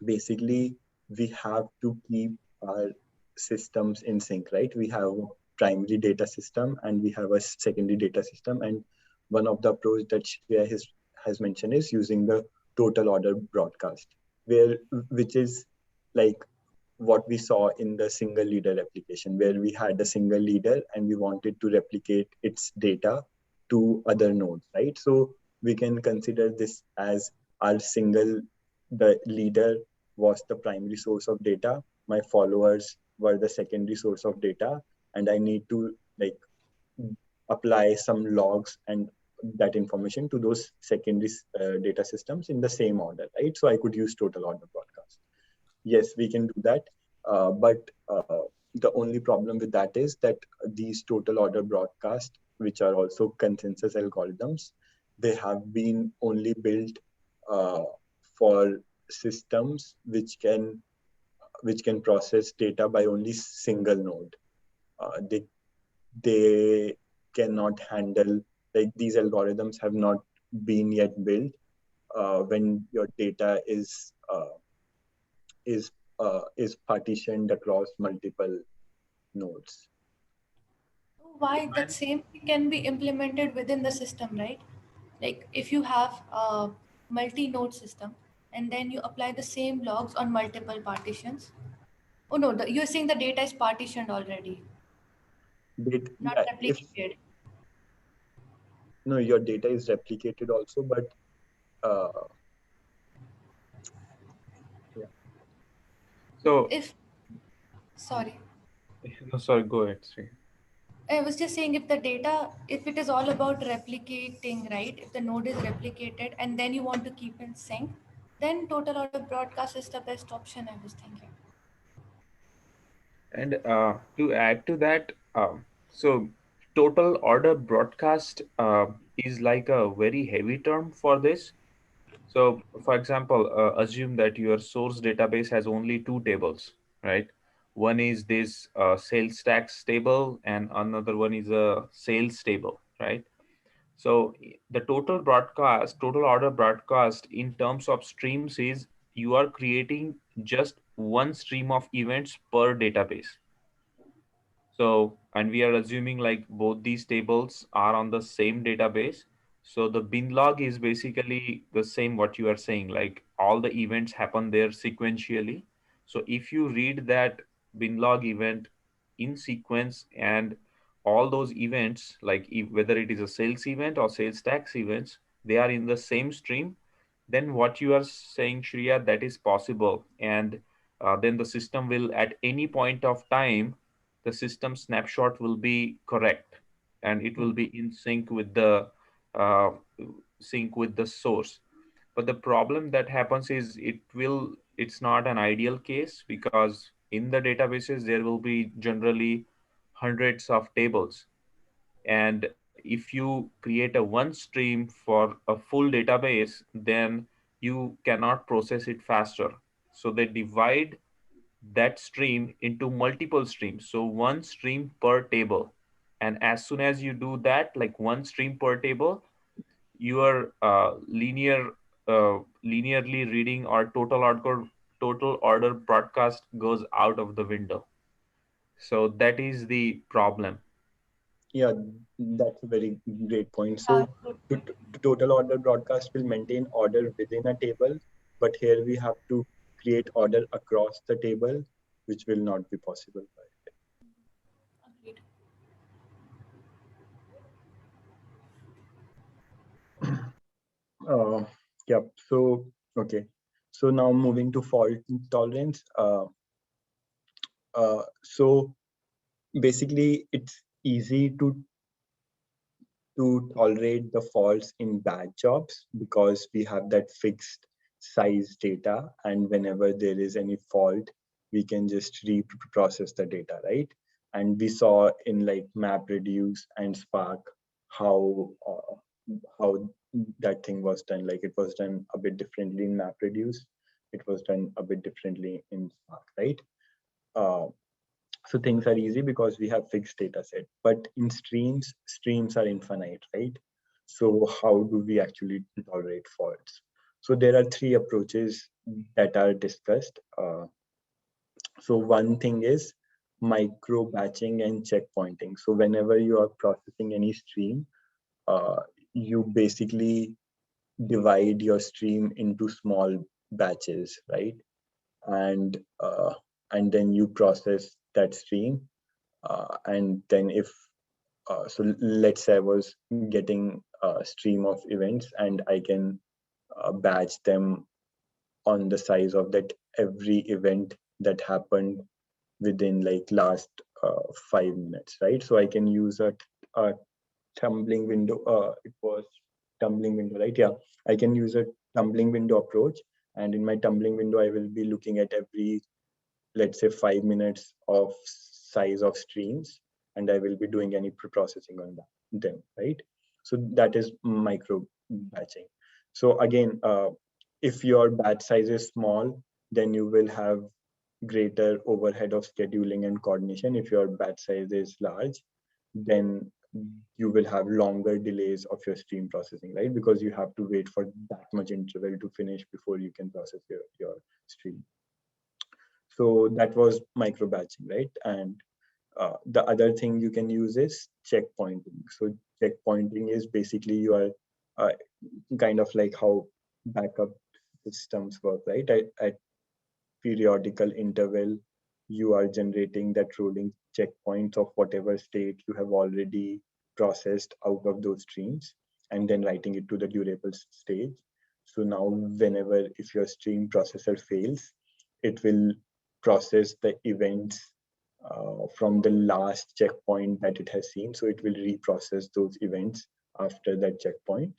Speaker 1: basically, we have to keep our systems in sync, right? We have a primary data system and we have a secondary data system, and one of the approach that has mentioned is using the total order broadcast, where which is like what we saw in the single leader application, where we had a single leader and we wanted to replicate its data to other nodes, right? So we can consider this as our single, the leader was the primary source of data, my followers were the secondary source of data, and I need to like apply some logs and that information to those secondary data systems in the same order, right? So I could use total order broadcast. Yes, we can do that. But the only problem with that is that these total order broadcast, which are also consensus algorithms, they have been only built uh, for systems which can process data by only single node. They cannot handle, like these algorithms have not been yet built when your data is is partitioned across multiple nodes.
Speaker 2: Why that same thing can be implemented within the system, right? Like if you have a multi-node system and then you apply the same logs on multiple partitions. Oh no, you're saying the data is partitioned already, not
Speaker 1: Yeah, if
Speaker 2: replicated.
Speaker 1: no, your data is replicated also, but uh, yeah.
Speaker 3: So,
Speaker 2: If, sorry,
Speaker 3: no, sorry, go ahead, Sri.
Speaker 2: I was just saying, if the data, if it is all about replicating, right? If the node is replicated and then you want to keep in sync, then total order broadcast is the best option, I was thinking.
Speaker 3: And to add to that, so total order broadcast is like a very heavy term for this. So, for example, assume that your source database has only two tables, right? One is this sales tax table, and another one is a sales table, right? So, the total order broadcast in terms of streams is you are creating just one stream of events per database. So, and we are assuming like both these tables are on the same database. So the bin log is basically the same what you are saying, like all the events happen there sequentially. So if you read that bin log event in sequence and all those events, like whether it is a sales event or sales tax events, they are in the same stream, then what you are saying, Shreya, that is possible. And then the system will, at any point of time, the system snapshot will be correct and it will be in uh, sync with the source. But the problem that happens is it's not an ideal case because in the databases there will be generally hundreds of tables, and if you create a one stream for a full database, then you cannot process it faster. So they divide that stream into multiple streams, so one stream per table. And as soon as you do that, like one stream per table, your linearly reading or total order broadcast goes out of the window. So that is the problem.
Speaker 1: Yeah, that's a very great point.
Speaker 2: Yeah,
Speaker 1: So
Speaker 2: good
Speaker 1: to,
Speaker 2: point.
Speaker 1: to total order broadcast will maintain order within a table, but here we have to create order across the table, which will not be possible.
Speaker 2: Agreed.
Speaker 1: Uh, yeah. So okay. So now moving to fault tolerance. So basically, it's easy to tolerate the faults in bad jobs because we have that fixed size data, and whenever there is any fault we can just reprocess the data, right? And we saw in like MapReduce and Spark how that thing was done. Like it was done a bit differently in MapReduce, it was done a bit differently in Spark, right? uh, so things are easy because we have fixed data set, but in streams are infinite, right? So how do we actually tolerate faults? So there are three approaches that are discussed. So one thing is micro batching and checkpointing. So whenever you are processing any stream, uh, you basically divide your stream into small batches, right? And and then you process that stream, and then if so let's say I was getting a stream of events and I can batch them on the size of that every event that happened within like last 5 minutes, right? So I can use a tumbling window. It was tumbling window, right? Yeah, I can use a tumbling window approach, and in my tumbling window I will be looking at every, let's say, 5 minutes of size of streams, and I will be doing any processing on them, right? So that is micro batching. So again, if your batch size is small, then you will have greater overhead of scheduling and coordination. If your batch size is large, then you will have longer delays of your stream processing, right? Because you have to wait for that much interval to finish before you can process your stream. So that was micro batching, right? And the other thing you can use is checkpointing. So checkpointing is basically you are uh, kind of like how backup systems work, right? At periodical interval, you are generating that rolling checkpoints of whatever state you have already processed out of those streams, and then writing it to the durable stage. So now whenever if your stream processor fails, it will process the events from the last checkpoint that it has seen. So it will reprocess those events after that checkpoint,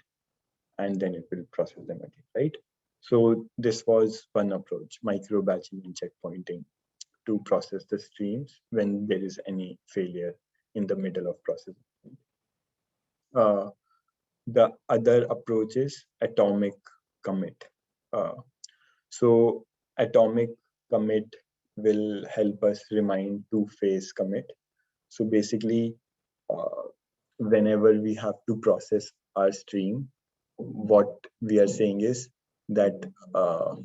Speaker 1: and then it will process them again, right? So this was one approach, micro batching and checkpointing, to process the streams when there is any failure in the middle of processing. Uh, the other approach is atomic commit. Uh, so atomic commit will help us remind two-phase commit. So basically, uh, whenever we have to process our stream, what we are saying is that uh,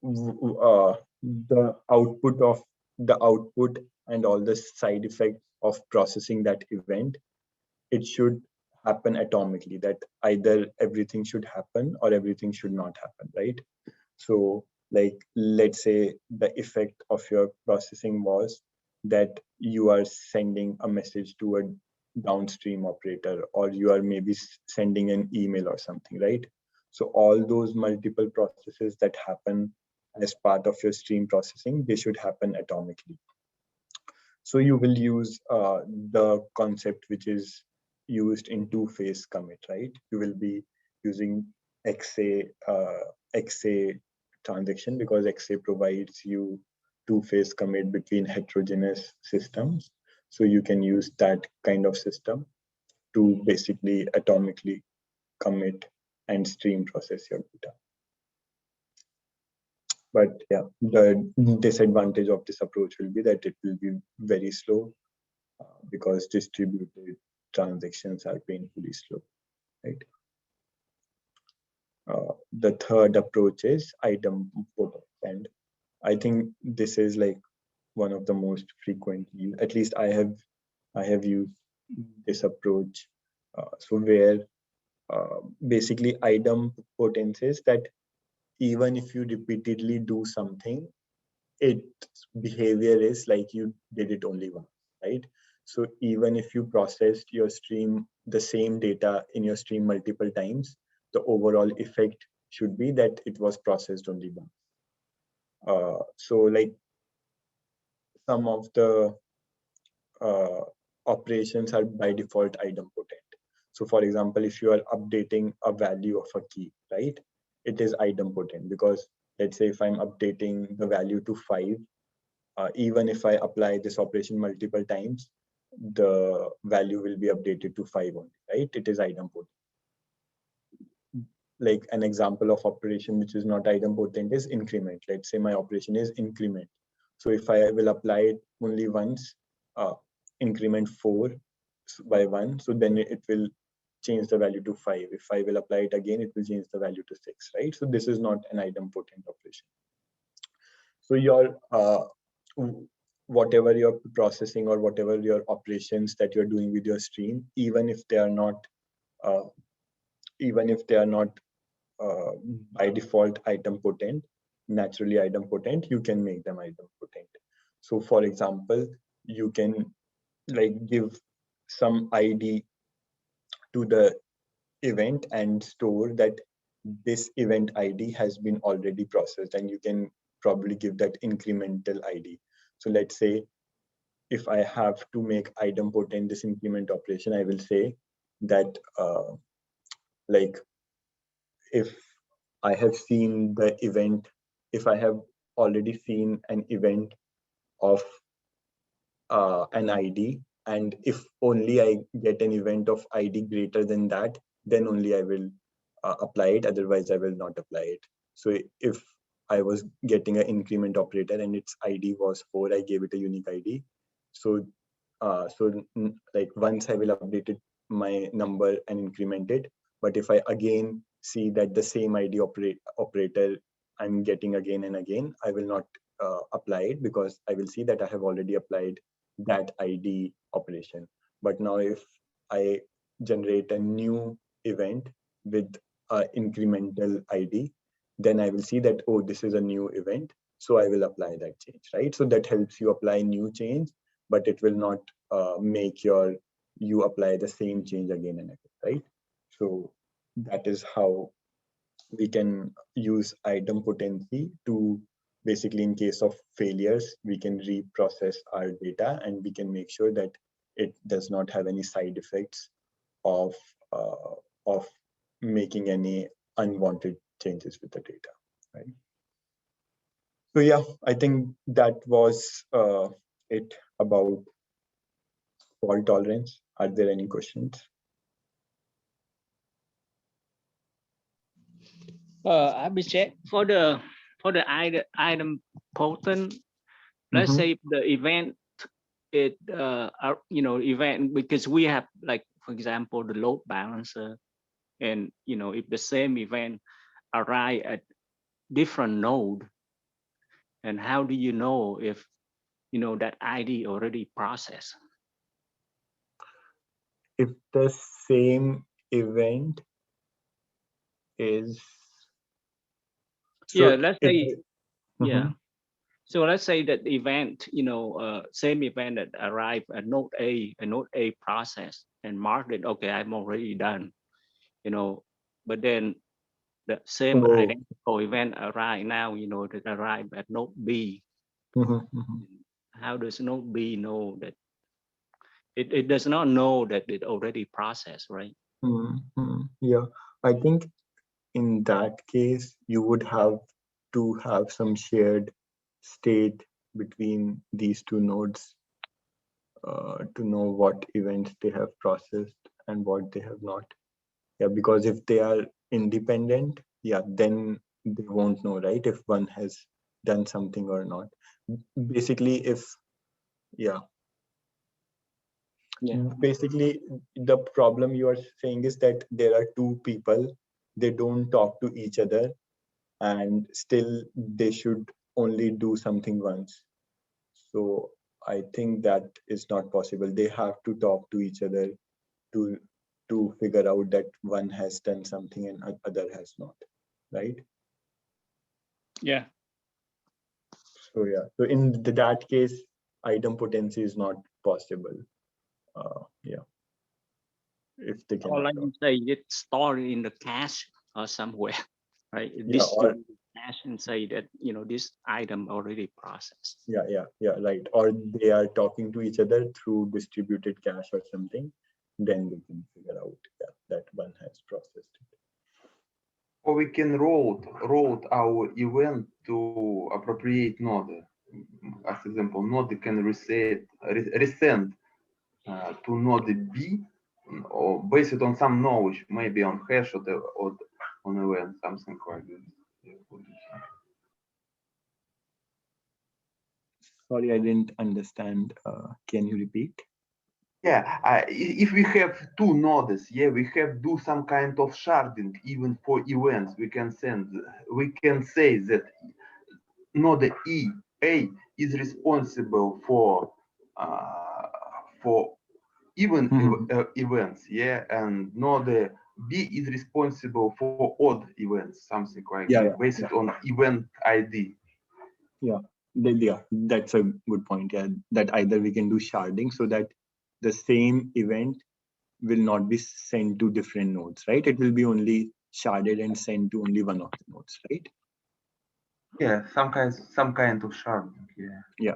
Speaker 1: the output and all the side effects of processing that event, it should happen atomically, that either everything should happen or everything should not happen, right? So like let's say the effect of your processing was that you are sending a message to a downstream operator, or you are maybe sending an email or something, right? So all those multiple processes that happen as part of your stream processing, they should happen atomically. So you will use the concept which is used in two-phase commit, right? You will be using XA XA transaction, because XA provides you two-phase commit between heterogeneous systems. So you can use that kind of system to basically atomically commit and stream process your data. But yeah, the disadvantage of this approach will be that it will be very slow because distributed transactions are painfully slow, right? The third approach is idempotent, and I think this is like one of the most frequent used. At least I have used this approach. So where basically idempotence is that even if you repeatedly do something, its behavior is like you did it only once, right? So even if you processed your stream, the same data in your stream multiple times, the overall effect should be that it was processed only once. So like some of the uh, operations are by default idempotent. So for example, if you are updating a value of a key, right, it is idempotent because let's say if I'm updating the value to 5, even if I apply this operation multiple times, the value will be updated to 5 only, right? It is idempotent. Like an example of operation which is not idempotent is increment. Let's say my operation is increment. So if I will apply it only once, increment 4 by 1, so then it will change the value to 5. If I will apply it again, it will change the value to 6, right? So this is not an idempotent operation. So your whatever you're processing or whatever your operations that you're doing with your stream, even if they are not uh, uh, by default idempotent, naturally idempotent, you can make them idempotent. So for example, you can like give some ID to the event and store that this event ID has been already processed, and you can probably give that incremental ID. So let's say if I have to make idempotent this increment operation, I will say that like if I have seen the event, if I have already seen an event of an ID, and if only I get an event of ID greater than that, then only I will apply it. Otherwise, I will not apply it. So if I was getting an increment operator and its ID was 4, I gave it a unique ID. So like once I will update it, my number and increment it. But if I again see that the same ID operator I'm getting again and again, I will not apply it because I will see that I have already applied that ID operation. But now if I generate a new event with incremental ID, then I will see that, oh, this is a new event. So I will apply that change, right? So that helps you apply new change, but it will not make you apply the same change again and again, right? So that is how we can use idempotency to basically, in case of failures, we can reprocess our data and we can make sure that it does not have any side effects of of making any unwanted changes with the data, right? So yeah, I think that was it about fault tolerance. Are there any questions?
Speaker 7: Abhishek, for the item potent, let's
Speaker 1: Mm-hmm.
Speaker 7: say the event event, because we have, like, for example, the load balancer, and if the same event arrive at different node, and how do you know if that ID already processed?
Speaker 1: If the same event is
Speaker 7: Yeah,
Speaker 1: so
Speaker 7: let's
Speaker 1: if
Speaker 7: say, yeah.
Speaker 1: Mhm.
Speaker 7: So let's say that the event, same event that arrived at node A process and marked it, okay, I'm already done, but then the same
Speaker 1: So
Speaker 7: identical event arrive now, that arrive at node B.
Speaker 1: mhm, mhm,
Speaker 7: How does node B know that it does not know that it already processed, right?
Speaker 1: yeah, I think in that case you would have to have some shared state between these two nodes to know what events they have processed and what they have not. Yeah, because if they are independent, yeah, then they won't know, right? If one has done something or not. Basically, if, yeah,
Speaker 7: Yeah.
Speaker 1: basically the problem you are saying is that there are two people, they don't talk to each other, and still they should only do something once. So I think that is not possible. They have to talk to each other to figure out that one has done something and other has not, right?
Speaker 7: Yeah.
Speaker 1: So yeah, so in that case, idempotency is not possible. Yeah, if they
Speaker 7: Or
Speaker 1: cannot
Speaker 7: like
Speaker 1: talk.
Speaker 7: you say, it's stored in the cache or somewhere, right?
Speaker 1: Yeah, or
Speaker 7: Distribute cache and say that, this item already processed.
Speaker 1: yeah, right. Or they are talking to each other through distributed cache or something. Then we can figure out that one has processed it.
Speaker 4: Or we can route our event to appropriate node. As example, node can resend to node B, or based on some knowledge, maybe on hash or on event, something like this.
Speaker 1: Sorry, I didn't understand. Can you repeat?
Speaker 4: Yeah, if we have two nodes, yeah, we have do some kind of sharding even for events. We can say that node A is responsible for even events, yeah, and node B is responsible for odd events, something like that, based on event ID.
Speaker 1: Yeah, that's a good point. Yeah, that either we can do sharding so that the same event will not be sent to different nodes, right? It will be only sharded and sent to only one of the nodes, right?
Speaker 4: Yeah, some kind of sharding. Yeah.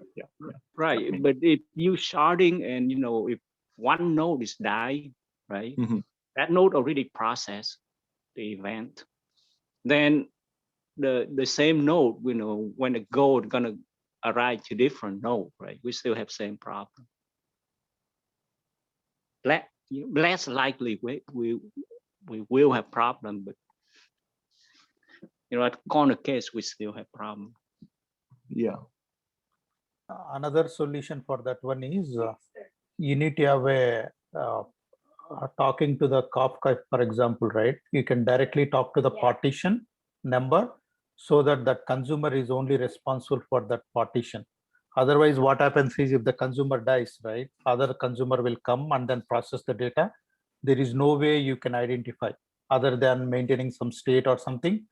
Speaker 7: Right, but if you sharding and if one node is die, right? That node already processed the event. Then the same node, when the goal gonna arrive to different node, right? We still have same problem. Less likely we will have problem, but at corner case we still have problem.
Speaker 1: Yeah.
Speaker 8: Another solution for that one is you need to have talking to the Kafka, for example, right? You can directly talk to the partition number so that the consumer is only responsible for that partition. Otherwise, what happens is if the consumer dies, right, other consumer will come and then process the data. There is no way you can identify other than maintaining some state or something.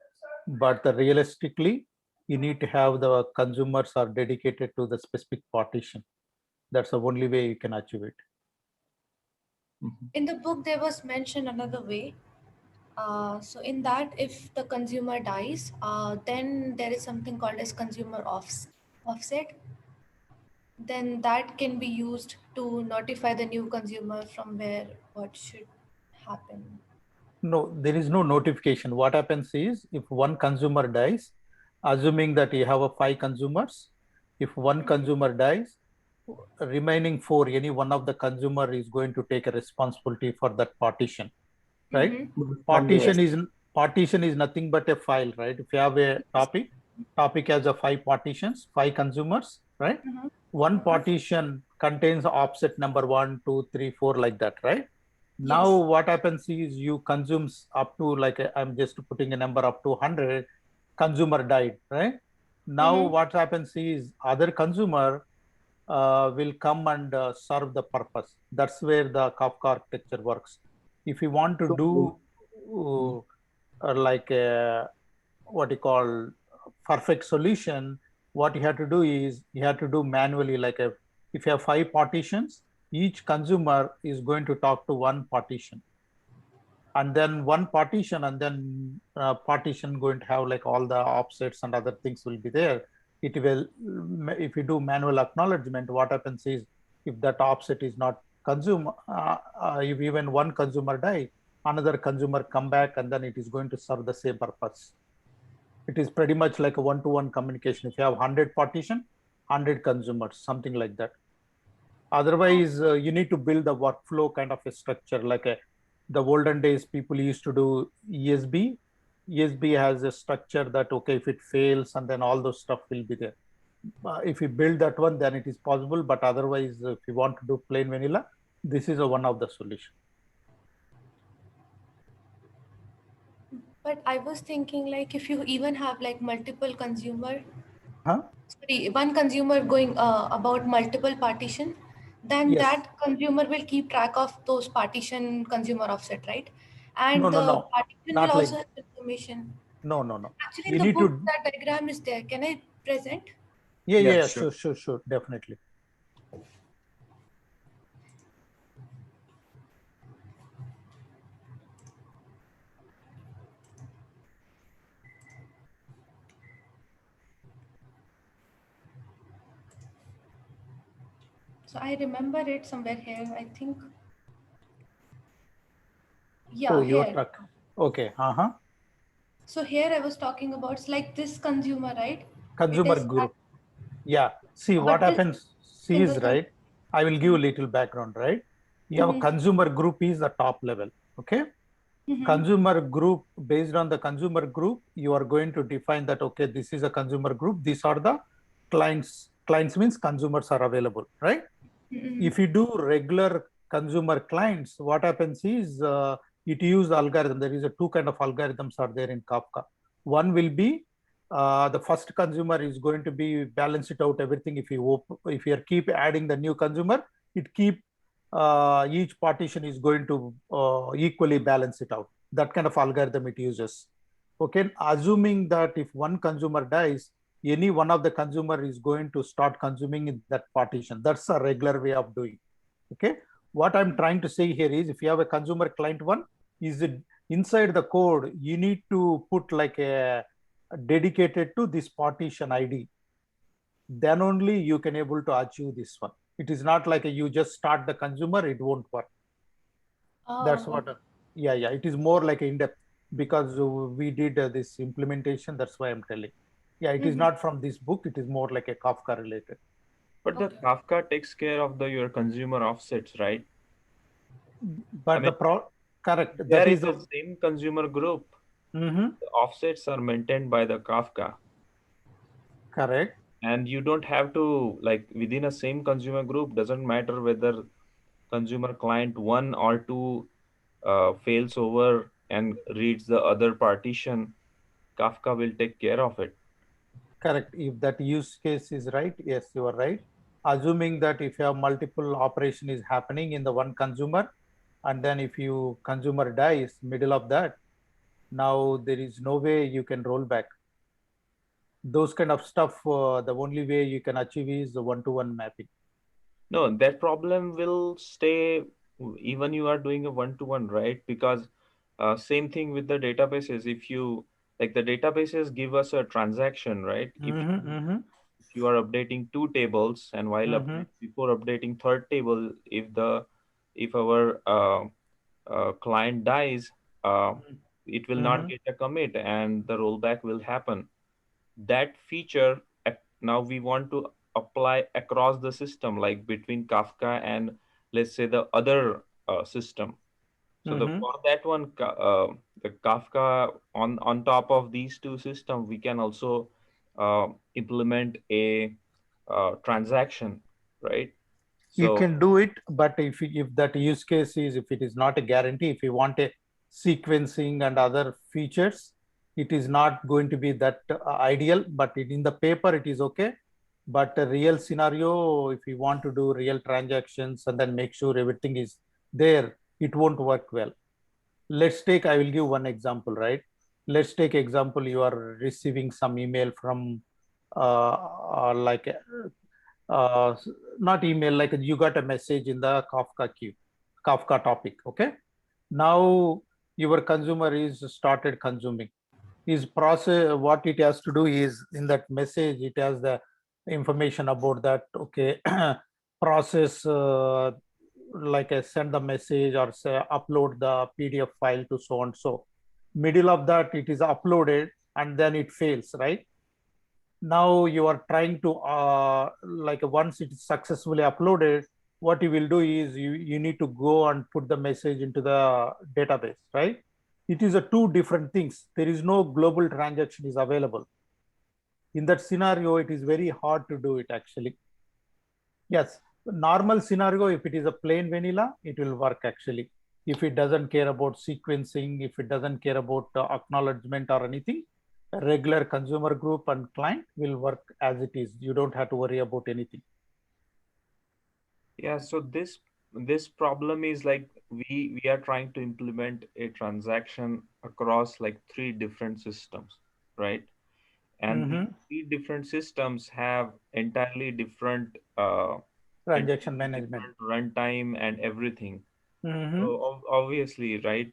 Speaker 8: But realistically, you need to have the consumers are dedicated to the specific partition. That's the only way you can achieve it.
Speaker 2: In the book, there was mentioned another way. So in that, if the consumer dies, then there is something called as consumer offset. Then that can be used to notify the new consumer from where what should happen.
Speaker 8: No, there is no notification. What happens is if one consumer dies, assuming that you have 5 consumers, if one consumer dies, remaining 4, any one of the consumer is going to take a responsibility for that partition, right? Partition is nothing but a file, right? If you have a topic has a 5 partitions, 5 consumers, right? One partition contains offset number 1, 2, 3, 4, like that, right? Now what happens is you consumes up to, like, I'm just putting a number up to 100, consumer died, right? Now what happens is other consumer will come and serve the purpose. That's where the Kafka architecture works. If you want to do like a, what you call perfect solution, what you have to do is you have to do manually, like if you have 5 partitions, each consumer is going to talk to one partition, and then one partition, and then partition going to have like all the offsets and other things will be there. It will, if you do manual acknowledgement, what happens is if that offset is not consumed, if even one consumer die, another consumer come back, and then it is going to serve the same purpose. It is pretty much like a one-to-one communication. If you have 100 partition, 100 consumers, something like that. Otherwise, you need to build a workflow kind of a structure. Like the olden days, people used to do ESB. ESB has a structure that, okay, if it fails, and then all those stuff will be there. If you build that one, then it is possible. But otherwise, if you want to do plain vanilla, this is one of the solution.
Speaker 2: But I was thinking, like, if you even have like multiple consumer,
Speaker 8: Huh?
Speaker 2: sorry, one consumer going about multiple partition, then
Speaker 8: Yes.
Speaker 2: that consumer will keep track of those partition consumer offset, right?
Speaker 8: No,
Speaker 2: And
Speaker 8: no,
Speaker 2: the
Speaker 8: no.
Speaker 2: partition will
Speaker 8: Not
Speaker 2: also
Speaker 8: like,
Speaker 2: have information.
Speaker 8: no, no, no.
Speaker 2: Actually, in
Speaker 8: You
Speaker 2: the
Speaker 8: need
Speaker 2: book,
Speaker 8: to,
Speaker 2: that diagram is there. Can I present?
Speaker 8: yeah,
Speaker 3: Yeah,
Speaker 8: yeah,
Speaker 3: sure.
Speaker 8: sure, definitely.
Speaker 2: So I remember it somewhere here, I think.
Speaker 8: So
Speaker 2: Yeah,
Speaker 8: your
Speaker 2: here.
Speaker 8: truck. Okay. Uh-huh.
Speaker 2: So here I was talking about, it's like this consumer, right? It
Speaker 8: Consumer
Speaker 2: is,
Speaker 8: group. Yeah. See what
Speaker 2: but this
Speaker 8: happens. See
Speaker 2: single
Speaker 8: is right. I will give a
Speaker 2: consumer.
Speaker 8: little background, right? You have a
Speaker 2: Mm-hmm.
Speaker 8: consumer group is the top level. Okay.
Speaker 2: Mm-hmm.
Speaker 8: Consumer group, based on the consumer group, you are going to define that, okay, this is a consumer group. These are the clients. Clients means consumers are available, right?
Speaker 2: Mm-hmm.
Speaker 8: If you do regular consumer clients, what happens is it use algorithm. There is a two kind of algorithms are there in Kafka. One will be the first consumer is going to be balance it out everything. If you keep adding the new consumer, it keep each partition is going to equally balance it out. That kind of algorithm it uses. Okay, assuming that if one consumer dies, any one of the consumer is going to start consuming in that partition. That's a regular way of doing. Okay, what I'm trying to say here is, if you have a consumer client one, is it inside the code, you need to put like a dedicated to this partition ID. Then only you can able to achieve this one. It is not like you just start the consumer, it won't work. That's
Speaker 2: Oh,
Speaker 8: what,
Speaker 2: okay.
Speaker 8: yeah, it is more like in-depth, because we did this implementation. That's why I'm telling. Yeah, it is
Speaker 2: Mm-hmm.
Speaker 8: not from this book. It is more like a Kafka related.
Speaker 3: But the
Speaker 2: Okay.
Speaker 3: Kafka takes care of your consumer offsets, right? I
Speaker 8: But
Speaker 3: mean,
Speaker 8: correct.
Speaker 3: they
Speaker 8: That
Speaker 3: are in
Speaker 8: is
Speaker 3: the
Speaker 8: the,
Speaker 3: same consumer group.
Speaker 8: mhm,
Speaker 3: The offsets are maintained by the Kafka,
Speaker 8: correct.
Speaker 3: and you don't have to, like, within a same consumer group, doesn't matter whether consumer client one or two fails over and reads the other partition. Kafka will take care of it.
Speaker 8: Correct. If that use case is right, yes, you are right. Assuming that if you have multiple operation is happening in the one consumer, and then if you consumer dies middle of that, now there is no way you can roll back. Those kind of stuff, the only way you can achieve is the one-to-one mapping.
Speaker 3: No, that problem will stay even you are doing a one-to-one, right? Because same thing with the databases. If you like the databases give us a transaction, right?
Speaker 8: Mm-hmm, mm-hmm,
Speaker 3: If you are updating two tables, and
Speaker 8: mm-hmm,
Speaker 3: before updating third table, if our client dies, uh, it will not
Speaker 8: mm-hmm.
Speaker 3: get a commit and the rollback will happen. That feature now we want to apply across the system, like between Kafka and, let's say, the other system. So
Speaker 8: Mm-hmm.
Speaker 3: for that one, the Kafka on top of these two systems, we can also implement a transaction, right?
Speaker 8: You
Speaker 3: So
Speaker 8: can do it, but if that use case is, if it is not a guarantee, if you want a sequencing and other features, it is not going to be that ideal. But in the paper it is okay. But a real scenario, if you want to do real transactions and then make sure everything is there, it won't work well. Let's take, I will give one example, right? Let's take example, you are receiving some email from like uh, not email, like you got a message in the Kafka queue, Kafka topic. Okay. Now your consumer is started consuming. Is process, what it has to do is, in that message, it has the information about that. Okay. Process, like I send the message or say upload the PDF file to so and so. Middle of that, it is uploaded and then it fails, right? now you are trying to like once it is successfully uploaded, what you will do is you need to go and put the message into the database, right? It is a two different things. There is no global transaction is available. In that scenario, it is very hard to do it actually. Yes, normal scenario, if it is a plain vanilla, it will work actually. If it doesn't care about sequencing, if it doesn't care about acknowledgement or anything, a regular consumer group and client will work as it is. You don't have to worry about anything.
Speaker 3: Yeah, so this problem is like we are trying to implement a transaction across like three different systems, right? And these three different systems have entirely different
Speaker 8: Transaction
Speaker 3: entirely
Speaker 8: management.
Speaker 3: different runtime and everything. So
Speaker 8: Mm-hmm.
Speaker 3: obviously, right,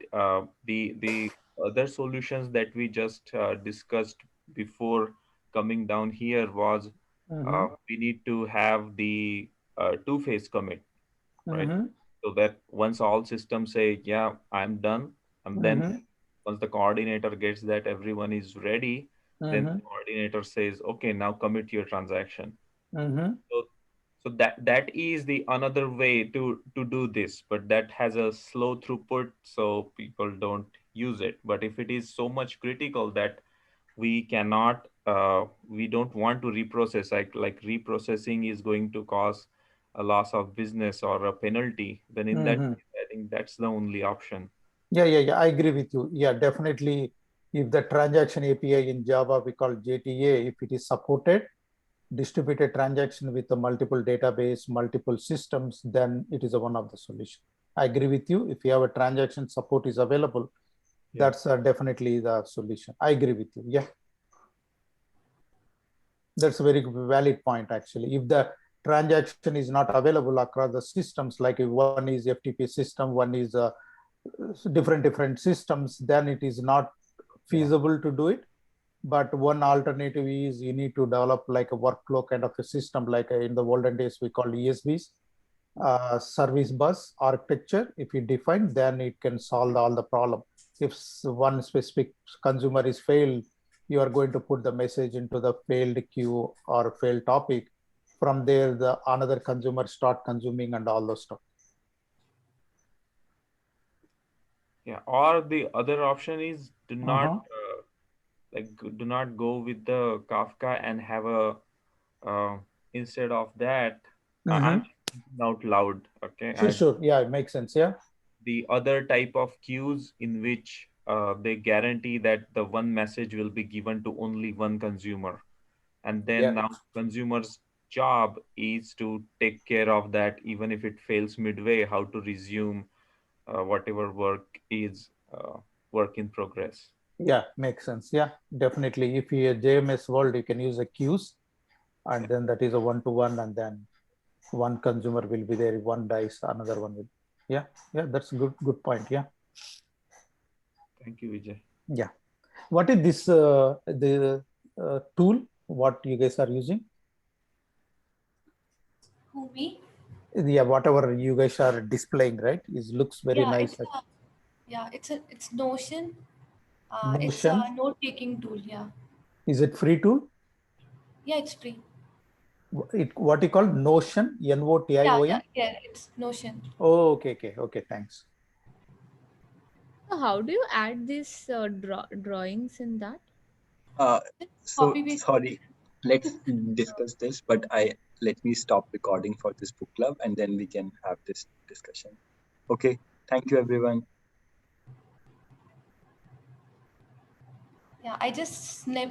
Speaker 3: the other solutions that we just discussed before coming down here was
Speaker 8: Mm-hmm.
Speaker 3: we need to have the two-phase commit, right?
Speaker 8: Mm-hmm.
Speaker 3: So that once all systems say, yeah, I'm done, and then
Speaker 8: Mm-hmm.
Speaker 3: once the coordinator gets that everyone is ready, then
Speaker 8: Mm-hmm.
Speaker 3: the coordinator says, okay, now commit your transaction.
Speaker 8: Mm-hmm.
Speaker 3: So, so that is the another way to do this, but that has a slow throughput, so people don't use it. But if it is so much critical that we don't want to reprocess, like reprocessing is going to cause a loss of business or a penalty, then in that
Speaker 8: Mm-hmm.
Speaker 3: case, I think that's the only option.
Speaker 8: Yeah. I agree with you. Yeah, definitely. If the transaction API in Java we call JTA, if it is supported, distributed transaction with the multiple database, multiple systems, then it is a one of the solution. I agree with you. If you have a transaction support is available,
Speaker 3: Yeah.
Speaker 8: that's definitely the solution. I agree with you. Yeah, that's a very valid point actually. If the transaction is not available across the systems, like if one is FTP system, one is different systems, then it is not
Speaker 3: Yeah.
Speaker 8: feasible to do it. But one alternative is you need to develop like a workflow kind of a system, like in the olden days we call ESBs, service bus architecture. If you define, then it can solve all the problem. If one specific consumer is failed, you are going to put the message into the failed queue or failed topic. From there, the another consumer start consuming and all those stuff.
Speaker 3: Yeah, or the other option is
Speaker 8: Uh-huh.
Speaker 3: do not go with the Kafka and have a uh, instead of that, I'm
Speaker 8: Mm-hmm.
Speaker 3: just thinking out loud, okay?
Speaker 8: Sure. Yeah, it makes sense. Yeah.
Speaker 3: The other type of queues in which they guarantee that the one message will be given to only one consumer, and then
Speaker 8: Yeah.
Speaker 3: now consumer's job is to take care of that, even if it fails midway, how to resume whatever work is work in progress.
Speaker 8: Yeah, makes sense. Yeah, definitely. If you JMS world, you can use a queues,
Speaker 3: Yeah,
Speaker 8: and then that is a one-to-one, and then one consumer will be there, one dice, another one will. Yeah, that's a good point.
Speaker 3: thank you, Vijay.
Speaker 8: Yeah. What is this the tool? What you guys are using?
Speaker 2: Who, me?
Speaker 8: Yeah, whatever you guys are displaying, right? It looks very
Speaker 2: Yeah,
Speaker 8: nice.
Speaker 2: it's a yeah, it's Notion. It's a
Speaker 8: Notion.
Speaker 2: note-taking tool. Yeah,
Speaker 8: Is it free tool?
Speaker 2: yeah, it's free.
Speaker 8: What you call Notion? Notion?
Speaker 2: Yeah, it's Notion.
Speaker 8: Oh, okay. Thanks.
Speaker 5: So how do you add these drawings in that?
Speaker 2: Just
Speaker 1: So
Speaker 2: copy paste.
Speaker 1: sorry, let's discuss this, but I let me stop recording for this book club and then we can have this discussion. Okay, thank you everyone.
Speaker 2: Yeah, I just snip